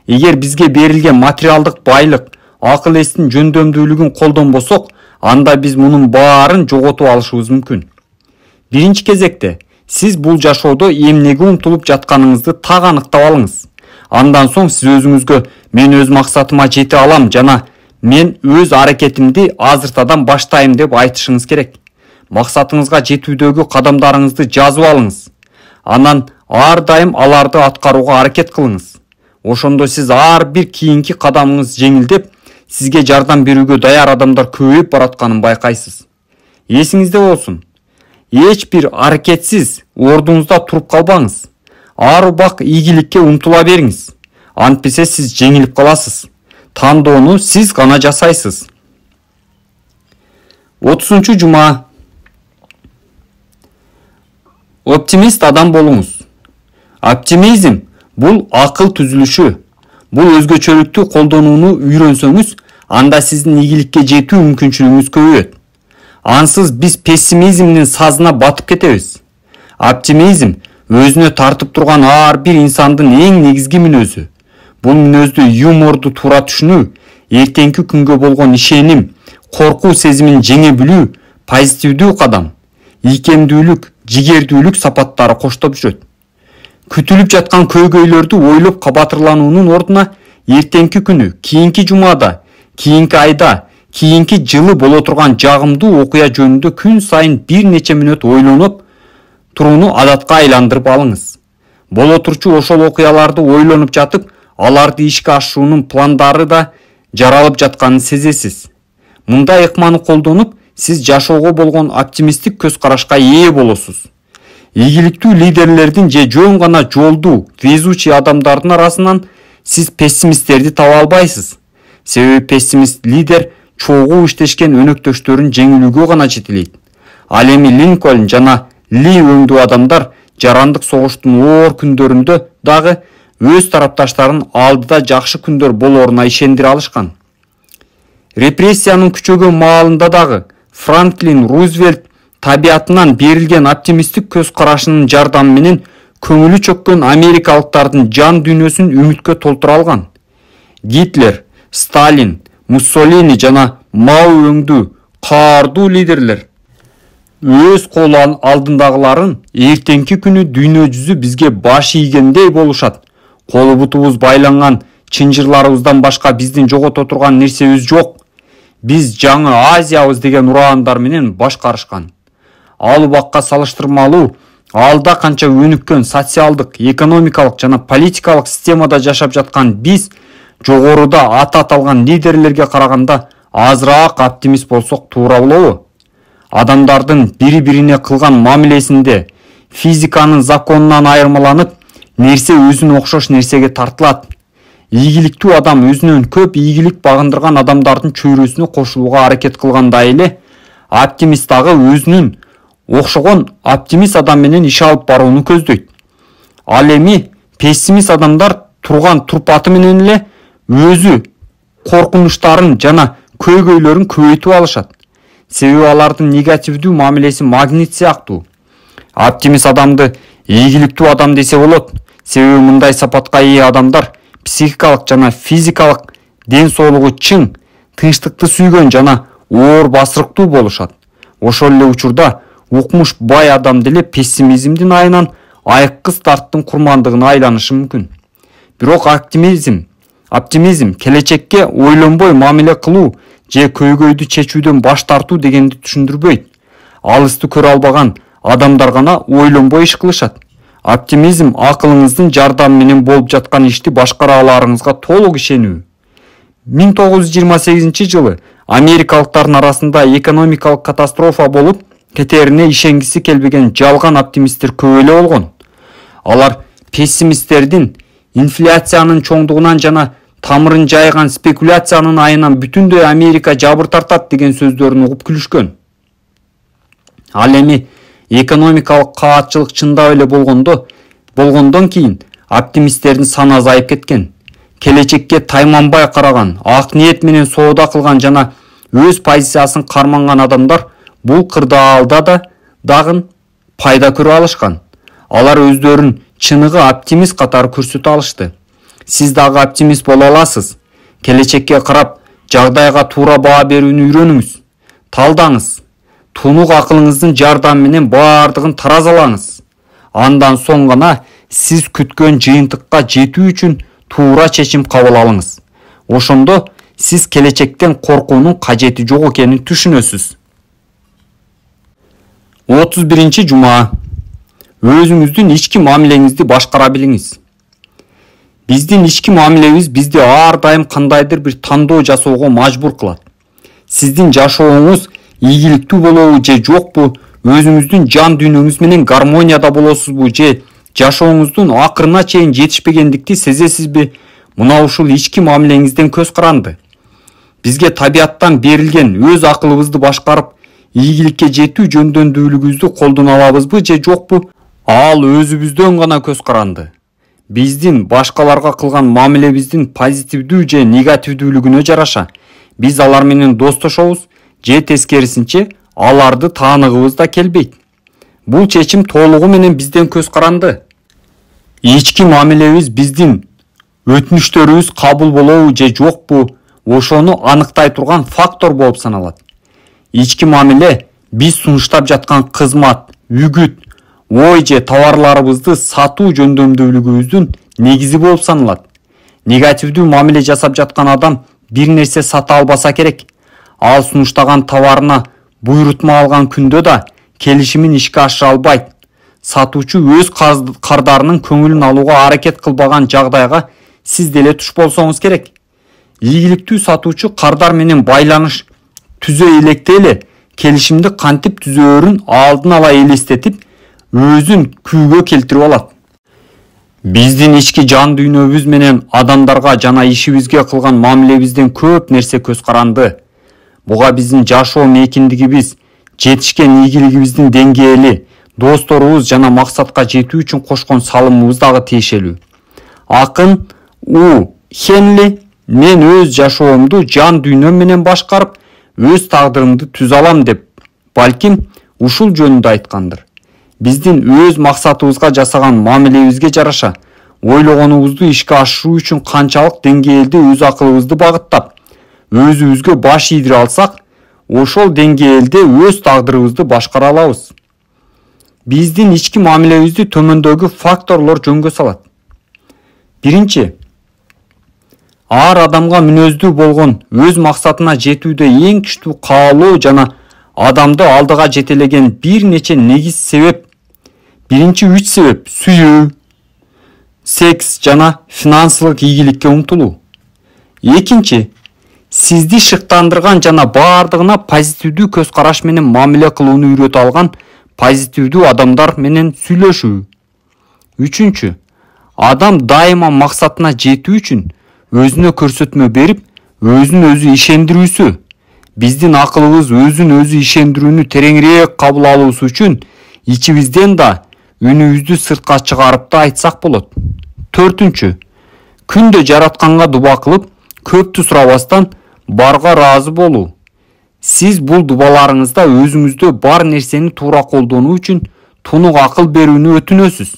Эгер бизге берилген материалдык байлык, акыл эстин жөндөмдүүлүгүн колдонбосок, анда биз мунун баарын жоготуп алышыбыз мүмкүн. Биринчи кезекте, сиз бул жашоодо эмнеге умтулуп жатканыңызды так аныктап алыңыз. Андан соң сиз өзүңүзгө мен өз максатыма жете алам жана мен өз аракетимди азыртадан баштайм деп айтышыңыз керек. Максатыңызга жетүүдөгү кадамдарыңызды жазып алыңыз. Анан ар дайым аларды аткарууга аракет кылыңыз. Ошондо сиз ар бир кийинки кадамыңыз жеңилдеп, сизге жардам берүүгө даяр адамдар көбөйүп баратканын байкайсыз. Эсиңизде болсун. Эч бир аракетсиз ордуңузда туруп калбаңыз. Ар убак ийгиликке умтула бериңиз. Антпесе сиз жеңилип каласыз. Тандоону сиз гана жасайсыз. 30-жума. Оптимист адам болуңуз. Оптимизм бул акыл түзүлүшү. Бул өзгөчөлүктү колдонууну үйрөнсөңүз, анда сиздин ийгиликке жетүү мүмкүнчүлүгүңүз көбөйөт. Ансыз биз пессимизмдин сазына батып кетебиз. Оптимизм өзүнө тартып турган ар бир инсандын эң негизги мүнөзү. Бул мүнөздү юморду туура түшүнүү, эртеңки күнгө болгон ишеним, коркуу сезимин жеңе билүү, позитивдүү кадам, ийкемдүүлүк, жигердүүлүк сапаттары коштоп жүрөт. Күтүлүп жаткан көйгөйлөрдү ойлоп кабатырлануунун ордуна эртеңки күнү, кийинки жумада, кийинки айда, кийинки жылы боло турган жагымдуу окуя жөнүндө күн сайын бир нече мүнөт ойлонуп турууну адатка айландырып алыңыз. Боло турчу ошол окуяларды ойлонуп жатып, аларды ишке ашуунун пландары да жаралып жатканын сезесиз. Мындай ыкманы колдонуп, сиз жашоого болгон оптимисттик көз карашка ээ болосуз. Ийгиликтүү лидерлердин же жөн гана жолду, везучий адамдардын арасынан сиз пессимисттерди таба албайсыз. Себеби пессимист лидер чогуу иштешкен өнөктөштөрүн жеңилүүгө гана жетелейт. Ал эми Линкольн жана Ли өңдүү адамдар жарандык согуштун оор күндөрүндө дагы өз тарапташтарын алдыда жакшы күндөр болоруна ишендире алышкан. Репрессиянын күчөгөн маалында дагы Франклин Рузвельт табиятынан берилген оптимисттик көз карашынын жардамы менен көңүлү чөккөн америкалыктардын жан дүйнөсүн үмүткө толтура алган. Гитлер, Сталин, Муссолини жана Мао өңдүү каардуу лидерлер өз колу алдындагыларын эртеңки күнү дүйнө жүзү бизге баш ийгендей болушат. Колу бутубуз байланган чынжырларыбыздан башка биздин жогото турган нерсебиз жок. Биз жаңы Азиябыз деген ураандар менен башкарышкан. Ал убакка салыштырмалуу алда канча өнүккөн социалдык, экономикалык жана политикалык системада жашап жаткан биз жогоруда аты аталган лидерлерге караганда азыраак оптимист болсок туура болобу? Адамдардын бири-бирине кылган мамилесинде физиканын законунан айырмаланып, нерсе өзүнө окшош нерсеге тартылат. Ийгиликтүү адам өзүнөн көп ийгилик багындырган адамдардын чөйрөсүнө кошулууга аракет кылгандай эле, оптимист дагы өзүнүн окшогон оптимист адам менен иш алып барууну көздөйт. Ал эми пессимист адамдар турган турпаты менен эле өзү коркунучтарын жана көйгөйлөрүн көбөйтүп алышат. Себеби алардын негативдүү мамилеси магнит сыяктуу. Оптимист адамды ийгиликтүү адам десе болот. Себеби мындай сапатка ээ адамдар психикалык жана физикалык ден соолугу чың, тынчтыкты сүйгөн жана оор басырыктуу болушат. Ошол эле учурда укмуш бай адам деле пессимизмдин айынан айыккы старттын курмандыгына айланышы мүмкүн. Бирок оптимизм келечекке ойлонбой мамиле кылуу же көйгөйдү чечүүдөн баш тартуу дегенди түшүндүрбөйт. Алысты көрө албаган адамдар гана ойлонбой иш кылышат. Оптимизм акылыңыздын жардамы менен болуп жаткан ишти башкара аларыңызга толук ишенүү. 1928 америкалыктардын арасында экономикалык катастрофа болуп, кетерине ишенгиси келбеген жалган оптимисттер көп эле болгон. Алар пессимисттердин инфляциянын чоңдугунан жана тамырын жайган спекуляциянын айынан бүтүндөй Америка жабыр тартат деген сөздөрүн угуп күлүшкөн. Ал эми экономикалык каатчылык чындап эле болгондон кийин оптимисттердин саны азайып кеткен. Келечекке тайманбай караган, ак ниет менен соода кылган жана өз позициясын карманган адамдар бул кырдаалда дагы пайда көрө алышкан. Алар өздөрүн чыныгы оптимист катары көрсөтө алышты. Сиз дагы оптимист боло аласыз. Келечекке карап, жагдайга туура баа берүүнү үйрөнүңүз. Талдаңыз. Тунук акылыңыздын жардамы менен баардыгын таразалаңыз. Андан соң гана сиз күткөн жыйынтыкка жетүү үчүн туура чечим кабыл алыңыз. Ошондо сиз келечектен коркуунун кажети жок экенин түшүнөсүз. 31 жума. Өзүңүздүн ички мамилеңизди башкара билиңиз. Биздин ички мамилебиз бизди ар дайым кандайдыр бир тандоо жасоого мажбур кылат. Сиздин жашооңуз ийгиликтүү болобу же жокпу, өзүңүздүн жан дүйнөңүз менен гармонияда болосузбу же жашооңуздун акырына чейин жетишпегендикти сезесизби? Мына ушул ички мамилеңизден көз каранды. Бизге табияттан берилген өз акылыбызды башкарып, ийгиликке жетүү жөндөмдүүлүгүбүздү колдоно алабызбы же жокпу? Ал өзүбүздөн гана көз каранды. Биздин башкаларга кылган мамилебиздин позитивдүү же негативдүүлүгүнө жараша биз алар менен достошобуз же тескерисинче аларды тааныгыбыз да келбейт. Бул чечим толугу менен бизден көз каранды. Ички мамилебиз биздин өтүнүштөрүбүз кабыл болобу же жокпу, ошону аныктай турган фактор болуп саналат. Ички мамиле биз сунуштап жаткан кызмат, үгүт, ой же товарларыбызды сатуу жөндөмдүүлүгүбүздүн негизи болуп саналат. Негативдүү мамиле жасап жаткан адам бир нерсе сата албаса керек. Ал сунуштаган товарына буйрутма алган күндө да келишимин ишке ашыра албайт. Сатуучу өз кардарынын көңүлүн алууга аракет кылбаган жагдайга сиз деле туш болсоңуз керек. Ийгиликтүү сатуучу кардар менен байланыш түзө электе эле келишимди кантип түзөөрүн алдын ала элестетип, өзүн күйгө келтирип алат. Биздин ички жан дүйнөбүз менен адамдарга жана ишибизге кылган мамилебизден көп нерсе көз каранды. Буга биздин жашоо мейкиндигибиз, жетишкен ийгилигибиздин деңгээли, досторубуз жана максатка жетүү үчүн кошкон салымыбыз дагы тиешелүү. Акын У. Хенли мен өз жашоомду жан дүйнөм менен башкарып, өз тагдырымды түзө алам деп, балким ушул жөнүндө айткандыр. Биздин өз максатыбызга жасаган мамилебизге жараша ойлогонубузду ишке ашыруу үчүн канчалык деңгээлде өз акылыбызды багыттап, өзүбүзгө баш ийдире алсак, ошол деңгээлде өз тагдырыбызды башкара алабыз. Биздин ички мамилебизди төмөндөгү факторлор жөнгө салат. Биринчи, ар адамга мүнөздүү болгон өз максатына жетүүдө эң күчтүү каалоо жана адамды алдыга жетелеген бир нече негиз себеп. Биринчи 3 себеп: сүйүү, секс жана финансылык ийгиликке умтулуу. Экинчи, сизди шыктандырган жана баардыгына позитивдүү көз караш менен мамиле кылууну үйрөтө алган позитивдүү адамдар менен сүйлөшүү. Үчүнчү, адам дайыма максатына жетүү үчүн өзүнө көрсөтмө берип, өзүн өзү ишендирүүсү. Биздин акылыбыз өзүн өзү ишендирүүнү тереңирээк кабыл алуусу үчүн ичибизден да үнүбүздү сыртка чыгарып да айтсак болот. Төртүнчү, күндө жаратканга дуба кылып, көптү сурабастан барга ыраазы болуу. Сиз бул дубаларыңызда өзүңүздө бар нерсени туура колдонуу үчүн тунук акыл берүүнү өтүнөсүз.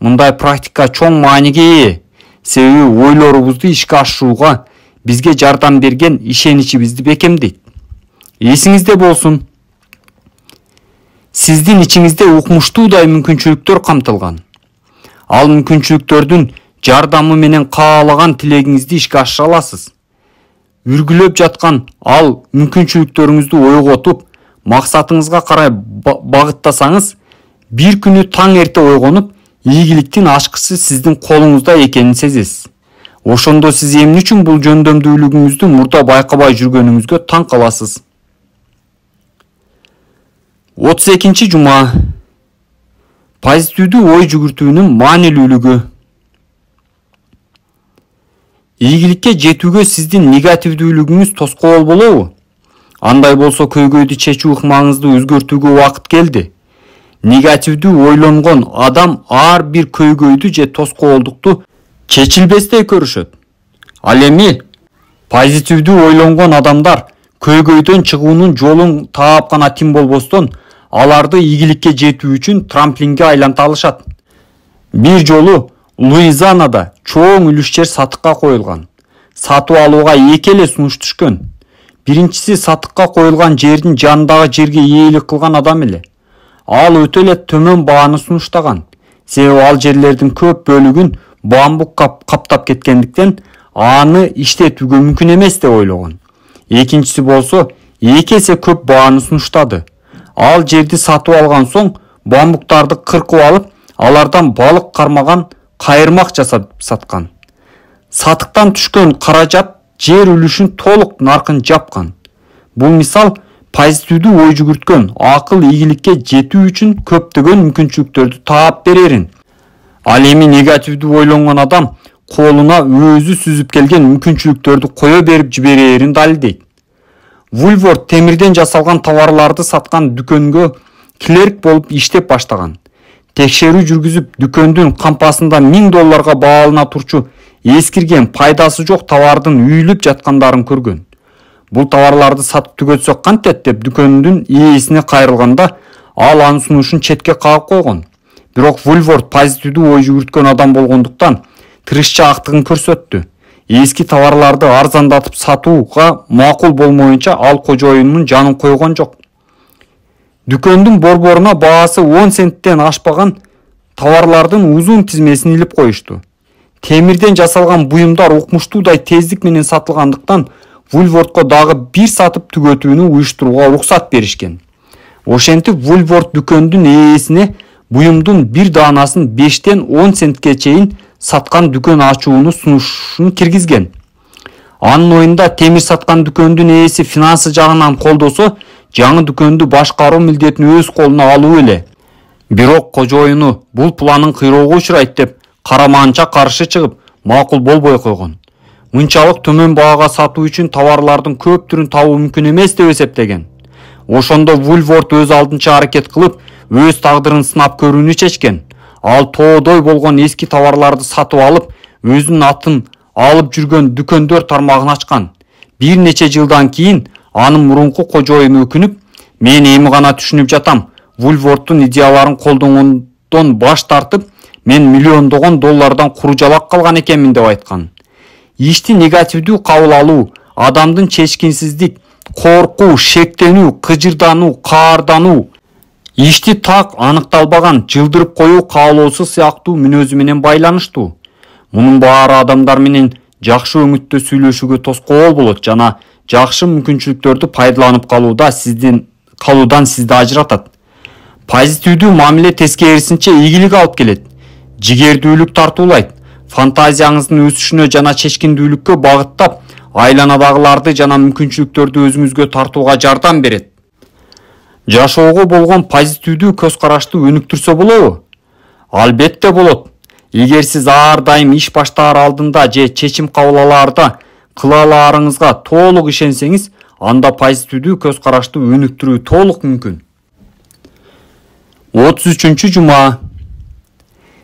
Мындай практика чоң мааниге ээ, себеби ойлорубузду ишке ашырууга бизге жардам берген ишеничибизди бекемдейт. Эсиңизде болсун, сиздин ичиңизде укмуштуудай мүмкүнчүлүктөр камтылган. Ал мүмкүнчүлүктөрдүн жардамы менен каалаган тилегиңизди ишке ашыра аласыз. Үргүлөп жаткан ал мүмкүнчүлүктөрүңүздү ойготуп, максатыңызга карай багыттасаңыз, бир күнү таң эрте ойгонуп, ийгиликтин ачкычы сиздин колуңузда экенин сезесиз. Ошондо сиз эмне үчүн бул жөндөмдүүлүгүңүздү мурда байкабай жүргөнүңүзгө таң каласыз. 32 жума. Позитивдүү ой жүгүртүүнүн маанилүүлүгү. Ийгиликке жетүүгө сиздин негативдүүлүгүңүз тоскоол болобу? Андай болсо көйгөйдү чечүү ыкмаңызды өзгөртүүгө убакыт келди. Негативдүү ойлонгон адам ар бир көйгөйдү же тоскоолдукту чечилбестей көрүшөт. Ал эми позитивдүү ойлонгон адамдар көйгөйдөн чыгуунун жолун таап гана тим болбостон, аларды ийгиликке жетүү үчүн трамплинге айланта алышат. Бир жолу Луизианада чоң үлүш жер сатыкка коюлган. Сатып алууга эки эле сунуш түшкөн. Биринчиси сатыкка коюлган жердин жанындагы жерге ээлик кылган адам эле. Ал өтө эле төмөн бааны сунуштаган. Себеби ал жерлердин көп бөлүгүн бамбук каптап кеткендиктен аны иштетүүгө мүмкүн эмес деп ойлогон. Экинчиси болсо эки эсе көп бааны сунуштады. Ал жерди сатып алган соң бамбуктарды кыркып алып, алардан балык кармаган кайырмак жасап саткан. Сатыктан түшкөн каражат жер үлүшүн толук наркын жапкан. Бул мисал позитивдүү ой жүгүрткөн акыл ийгиликке жетүү үчүн көптөгөн мүмкүнчүлүктөрдү таап берерин. Ал эми негативдүү ойлонгон адам колуна өзү сүзүп келген мүмкүнчүлүктөрдү кое берип жиберерин далилдейт. Вульворд темирден жасалган товарларды саткан дүкөнгө клерк болуп иштеп баштаган. Текшерүү жүргүзүп, дүкөндүн кампасында $1000 баалана турчу эскирген, пайдасы жок товардын үйүлүп жаткандарын көргөн. Бул товарларды сатып түгөтсөк кантет деп дүкөндүн ээсине кайрылганда, ал анын сунушун четке кагып койгон. Бирок Вульворд позитивдүү ой жүгүрткөн адам болгондуктан тырышча актыгын көрсөттү. Эски товарларды арзандатып сатууга макул болмоюнча ал кожоюнунун жанын койгон жок. Дүкөндүн борборуна баасы 10 центтен ашпаган товарлардын узун тизмесин илип коюшту. Темирден жасалган буюмдар укмуштуудай тездик менен сатылгандыктан Вульвордко дагы бир сатып түгөтүүнү уюштурууга уруксат беришкен. Ошентип Вульворд дүкөндүн ээсине буюмдун бир даанасын 5-10 центке чейин саткан дүкөн ачууну сунушун киргизген. Анын оюнда темир саткан дүкөндүн ээси финансы жагынан колдосо, жаңы дүкөндү башкаруу милдетин өз колуна алуу эле. Бирок кожоюну бул планын кыйроого учурайт деп караманча каршы чыгып, макул болбой койгон. Мынчалык төмөн баага сатуу үчүн товарлардын көп түрүн табуу мүмкүн эмес деп эсептеген. Ошондо Woolworth өз алдынча аракет кылып, өз тагдырын сынап көрүүнү чечкен. Ал тоодой болгон эски товарларды сатып алып, өзүнүн атын алып жүргөн дүкөндөр тармагын ачкан. Бир нече жылдан кийин анын мурунку кожоюну өкүнүп, мен эми гана түшүнүп жатам. Woolworth'тун идеяларын колдонгондон баш тартып, мен миллиондогон доллардан куружалак калган экенмин деп айткан. Ишти негативдүү кабыл алуу, адамдын чечкинсиздик, коркуу, шектенүү, кыжырдануу, каардануу, ишти так аныкталбаган, жылдырып коюу каалоосу сыяктуу мүнөзү менен байланыштуу. Мунун баары адамдар менен жакшы өңүттө сүйлөшүүгө тоскоол болот жана жакшы мүмкүнчүлүктөрдү пайдаланып калуудан сизди ажыратат. Позитивдүү мамиле тескерисинче ийгилик алып келет. Жигердүүлүк тартуулайт. Фантазияңыздын өсүшүнө жана чечкиндүүлүккө багыттап, айланадагыларды жана мүмкүнчүлүктөрдү өзүңүзгө тартууга жардам берет. Жашоого болгон позитивдүү көз карашты өнүктүрсө болобу? Албетте болот. Эгер сиз ар дайым иш баштаар алдында же чечим кабыл алаарда кыла аларыңызга толук ишенсеңиз, анда позитивдүү көз карашты өнүктүрүү толук мүмкүн. 33-жума.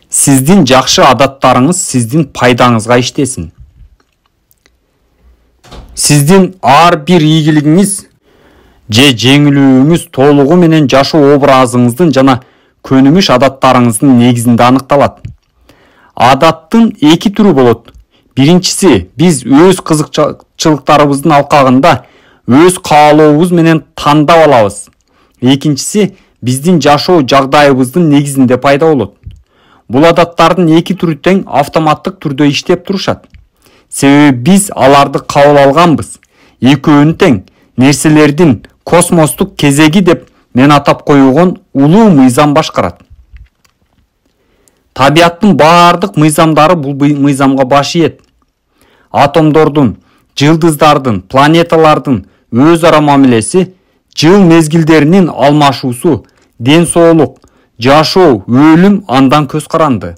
Сиздин жакшы адаттарыңыз сиздин пайдаңызга иштесин. Сиздин ар бир ийгилигиңиз же жеңилүүңүз толугу менен жашоо образыңыздын жана көнүмүш адаттарыңыздын негизинде аныкталат. Адаттын эки түрү болот. Биринчиси, биз өз кызыкчылыктарыбыздын алкагында өз каалообуз менен тандап алабыз. Экинчиси, биздин жашоо жагдайыбыздын негизинде пайда болот. Бул адаттардын эки түрү тең автоматтык түрдө иштеп турушат. Себеби биз аларды кабыл алганбыз. Экөөнү тең нерселердин космостук кезеги деп мен атап коюлган улуу мыйзам башкарат. Табиаттын баардык мыйзамдары бул мыйзамга баш ийет. Атомдордун, жылдыздардын, планеталардын өз ара мамилеси, жыл мезгилдеринин алмашуусу, ден соолук, жашоо, өлүм андан көз каранды.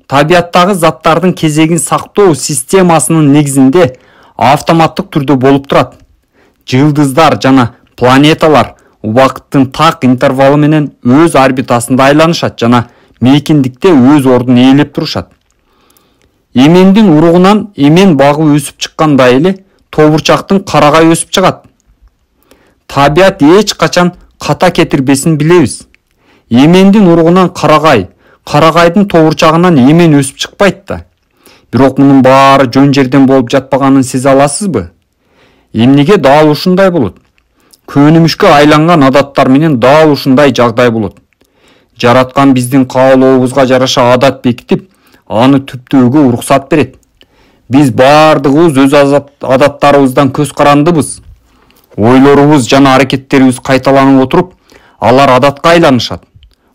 Табиаттагы заттардын кезегин сактоо системасынын негизинде автоматтык түрдө болуп турат. Жылдыздар жана планеталар убакыттын так интервалы менен өз орбитасында айланышат жана мейкиндикте өз ордун ээлеп турушат. Эмендин уругунан эмен багы өсүп чыккандай эле тобурчактын карагай өсүп чыгат. Табият эч качан ката кетирбесин билебиз. Эмендин уругунан карагай, карагайдын тобурчагынан эмен өсүп чыкпайт да. Бирок мунун баары жөн жерден болуп жатпаганын сезе аласызбы? Эмнеге дал ушундай болот? Көнүмүшкө айланган адаттар менен дал ушундай жагдай болот. Жараткан биздин каалообузга жараша адат бекитип, аны түптөөгө уруксат берет. Биз баардыгыбыз өз адаттарыбыздан көз карандыбыз. Ойлорубуз жана аракеттерибиз кайталанып отуруп, алар адатка айланышат.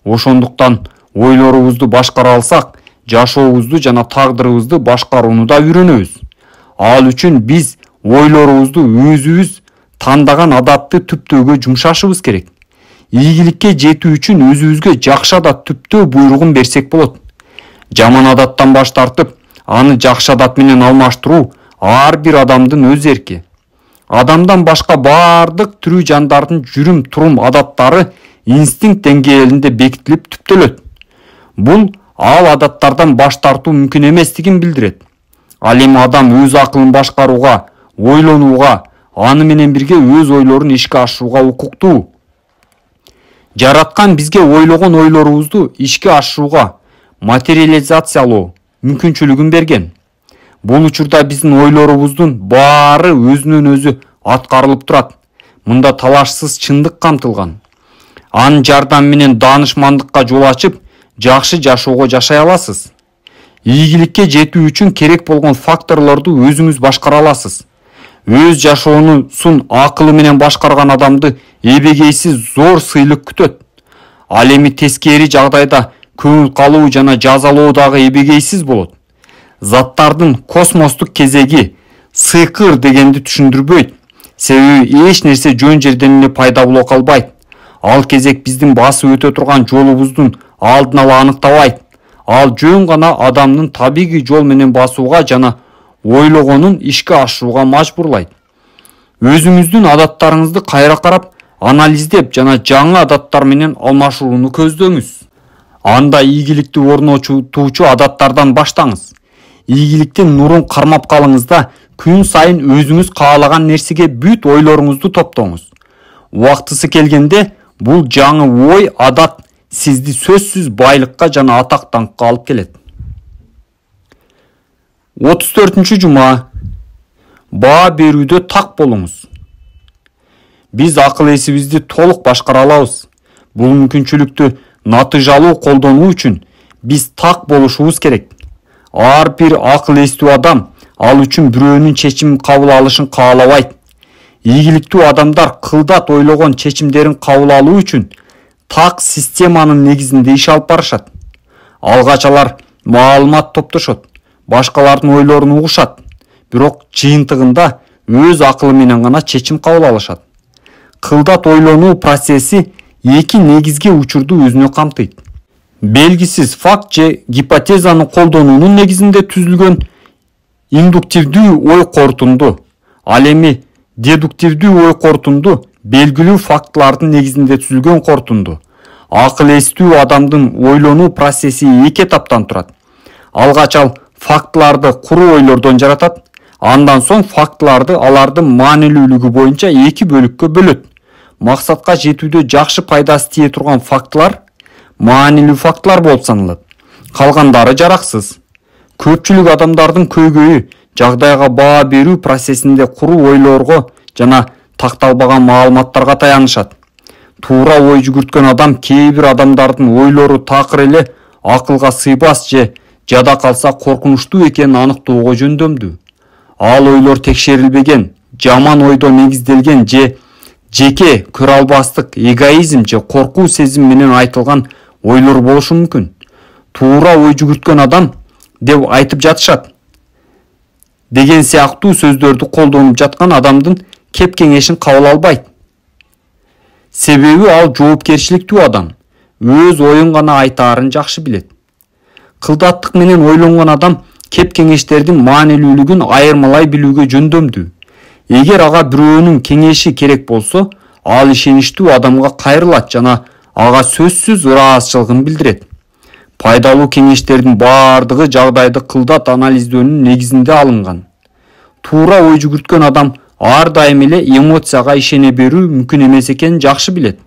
Ошондуктан ойлорубузду башкара алсак, жашообузду жана тагдырыбызды башкарууну да үйрөнөбүз. Ал үчүн биз ойлорубузду өзүбүз тандаган адатты түптөөгө жумшашыбыз керек. Ийгиликке жетүү үчүн өзүбүзгө жакшы адат түптөө буйругун берсек болот. Жаман адаттан баш тартып, аны жакшы адат менен алмаштыруу ар бир адамдын өз эрки. Адамдан башка баардык тирүү жандардын жүрүм-турум адаттары инстинкт деңгээлинде бекитилип түптөлөт. Бул ал адаттардан баш тартуу мүмкүн эместигин билдирет. Ал эми адам өз акылын башкарууга, ойлонууга, аны менен бирге өз ойлорун ишке ашырууга укуктуу. Жараткан бизге ойлогон ойлорубузду ишке ашырууга, материализациялоо мүмкүнчүлүгүн берген. Бул учурда биздин ойлорубуздун баары өзүнөн өзү аткарылып турат. Мында талашсыз чындык камтылган. Анын жардамы менен даанышмандыкка жол ачып, жакшы жашоого жашай аласыз. Ийгиликке жетүү үчүн керек болгон факторлорду өзүңүз башкара аласыз. Өз жашоонусун акылы менен башкарган адамды эбегейсиз зор сыйлык күтөт. Ал эми тескери жагдайда көңүл калуу жана жазалоо дагы эбегейсиз болот. Заттардын космостук кезеги, сыйкыр дегенди түшүндүрбөйт. Себеби эч нерсе жөн жерден эле пайда боло калбайт. Ал кезек биздин басып өтө турган жолубуздун алдын ала аныктабайт. Ал жөн гана адамдын табигый жол менен басууга жана ойлогонун ишке ашырууга мажбурлайт. Өзүңүздүн адаттарыңызды кайра карап, анализдеп жана жаңы адаттар менен алмашууну көздөңүз. Анда ийгиликти орнотуучу адаттардан баштаңыз. Ийгиликтин нурун кармап калыңыз да, күн сайын өзүңүз каалаган нерсеге бүт ойлоруңузду топтоңуз. Убактысы келгенде бул жаңы ой, адат сизди сөзсүз байлыкка жана атак даңкка алып келет. 34 жума. Баа берүүдө так болуңуз. Биз акыл эсибизди толук башкара алабыз. Бул мүмкүнчүлүктү натыйжалуу колдонуу үчүн биз так болушубуз керек. Ар бир акыл эстүү адам ал үчүн бирөөнүн чечим кабыл алышын каалабайт. Ийгиликтүү адамдар кылдат ойлогон чечимдерин кабыл алуу үчүн так системанын негизинде иш алып барышат. Алгач алар маалымат топтошот, башкалардын ойлорун угушат, бирок жыйынтыгында өз акылы менен гана чечим кабыл алышат. Кылдат ойлонуу процесси эки негизги учурду өзүнө камтыйт. Белгисиз факт же гипотезаны колдонуунун негизинде түзүлгөн индуктивдүү ой корутунду, ал эми дедуктивдүү ой корутунду белгилүү фактылардын негизинде түзүлгөн корутунду. Акыл эстүү адамдын ойлонуу процесси эки этаптан турат. Алгач ал фактыларды куру ойлордон жаратат, андан соң фактыларды алардын маанилүүлүгү боюнча эки бөлүккө бөлөт. Максатка жетүүдө жакшы пайдасы тие турган фактылар маанилүү фактылар болуп саналат. Калгандары жараксыз. Көпчүлүк адамдардын көйгөйү жагдайга баа берүү процессинде куру ойлорго жана такталбаган маалыматтарга таянышат. Туура ой жүгүрткөн адам кээ бир адамдардын ойлору такыр эле акылга сыйбас же жада калса коркунучтуу экенин аныктоого жөндөмдүү. Ал ойлор текшерилбеген, жаман ойдо негизделген же жеке көрө албастык, эгоизм же коркуу сезим менен айтылган ойлор болушу мүмкүн. Туура ой жүгүрткөн адам деп айтып жатышат деген сыяктуу сөздөрдү колдонуп жаткан адамдын кеп кеңешин кабыл албайт. Себеби ал жоопкерчиликтүү адам, өз оюн гана айтаарын жакшы билет. Кылдаттык менен ойлонгон адам кеп кеңештердин маанилүүлүгүн айырмалай билүүгө жөндөмдүү. Эгер ага бирөөнүн кеңеши керек болсо, ал ишеничтүү адамга кайрылат жана ага сөзсүз ыраазычылыгын билдирет. Пайдалуу кеңештердин баардыгы жагдайды кылдат анализдөөнүн негизинде алынган. Туура ой жүгүрткөн адам ар дайым эле эмоцияга ишене берүү мүмкүн эмес экенин жакшы билет.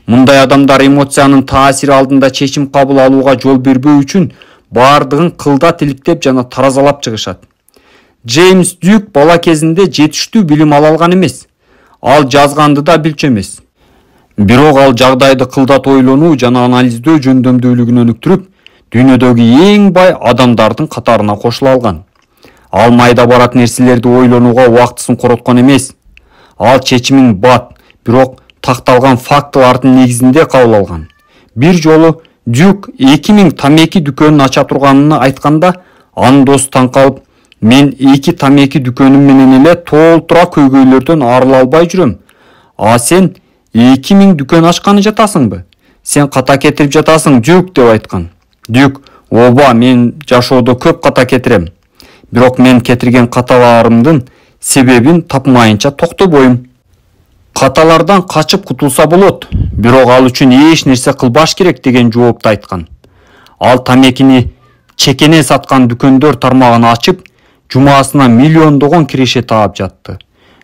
Мындай адамдар эмоциянын таасири алдында чечим кабыл алууга жол бербөө үчүн баардыгын кылдат иликтеп жана таразалап чыгышат. Джеймс Дюк бала кезинде жетиштүү билим ала алган эмес. Ал жазганды да билчү эмес. Бирок ал жагдайды кылдат ойлонуу жана анализдөө жөндөмдүүлүгүн өнүктүрүп, дүйнөдөгү эң бай адамдардын катарына кошула алган. Ал майда барат нерселерди ойлонууга убактысын короткон эмес. Ал чечимин бат, бирок такталган фактылардын негизинде кабыл алган. Бир жолу Дюк 2000 тамеки дүкөнүн ача турганын айтканда, анын досу таң калып, мен 2 тамеки дүкөнүм менен эле толтура көйгөйлөрдөн арыла албай жүрөм. А сен 2000 дүкөн ачканы жатасыңбы? Сен ката кетирип жатасың, Дюк деп айткан. Дюк, оба, мен жашоодо көп ката кетирем. Бирок мен кетирген каталарымдын себебин тапмайынча токтобойм. Каталардан качып кутулса болот, бирок ал үчүн эч нерсе кылбаш керек деген жоопту айткан. Ал тамекини чекене саткан дүкөндөр тармагын ачып, жумасына миллиондогон киреше таап жатты.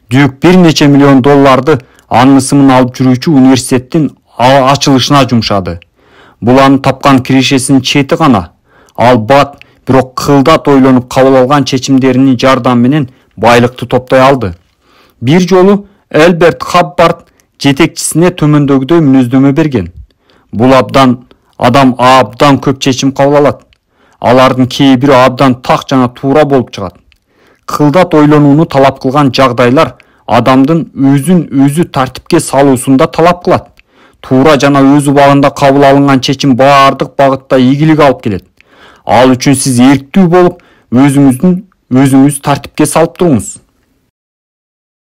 Дюк бир нече миллион долларды анын ысымын алып жүрүүчү университеттин ачылышына жумшады. Бул анын тапкан кирешесинин чети гана. Ал бат, бирок кылдат ойлонуп кабыл алган чечимдеринин жардамы менен байлыкты топтой алды. Бир жолу Элберт Хаббард жетекчисине төмөндөгүдөй мүнөздөмө берген. Бул адам абдан көп чечим кабыл алат. Алардын кээ бири абдан так жана туура болуп чыгат. Кылдат ойлонууну талап кылган жагдайлар адамдын өзүн өзү тартипке салуусунда талап кылат. Туура жана өз убагында кабыл алынган чечим баардык багытта ийгилик алып келет. Ал үчүн сиз эрктүү болуп, өзүңүздүн өзүңүз тартипке салып туруңуз.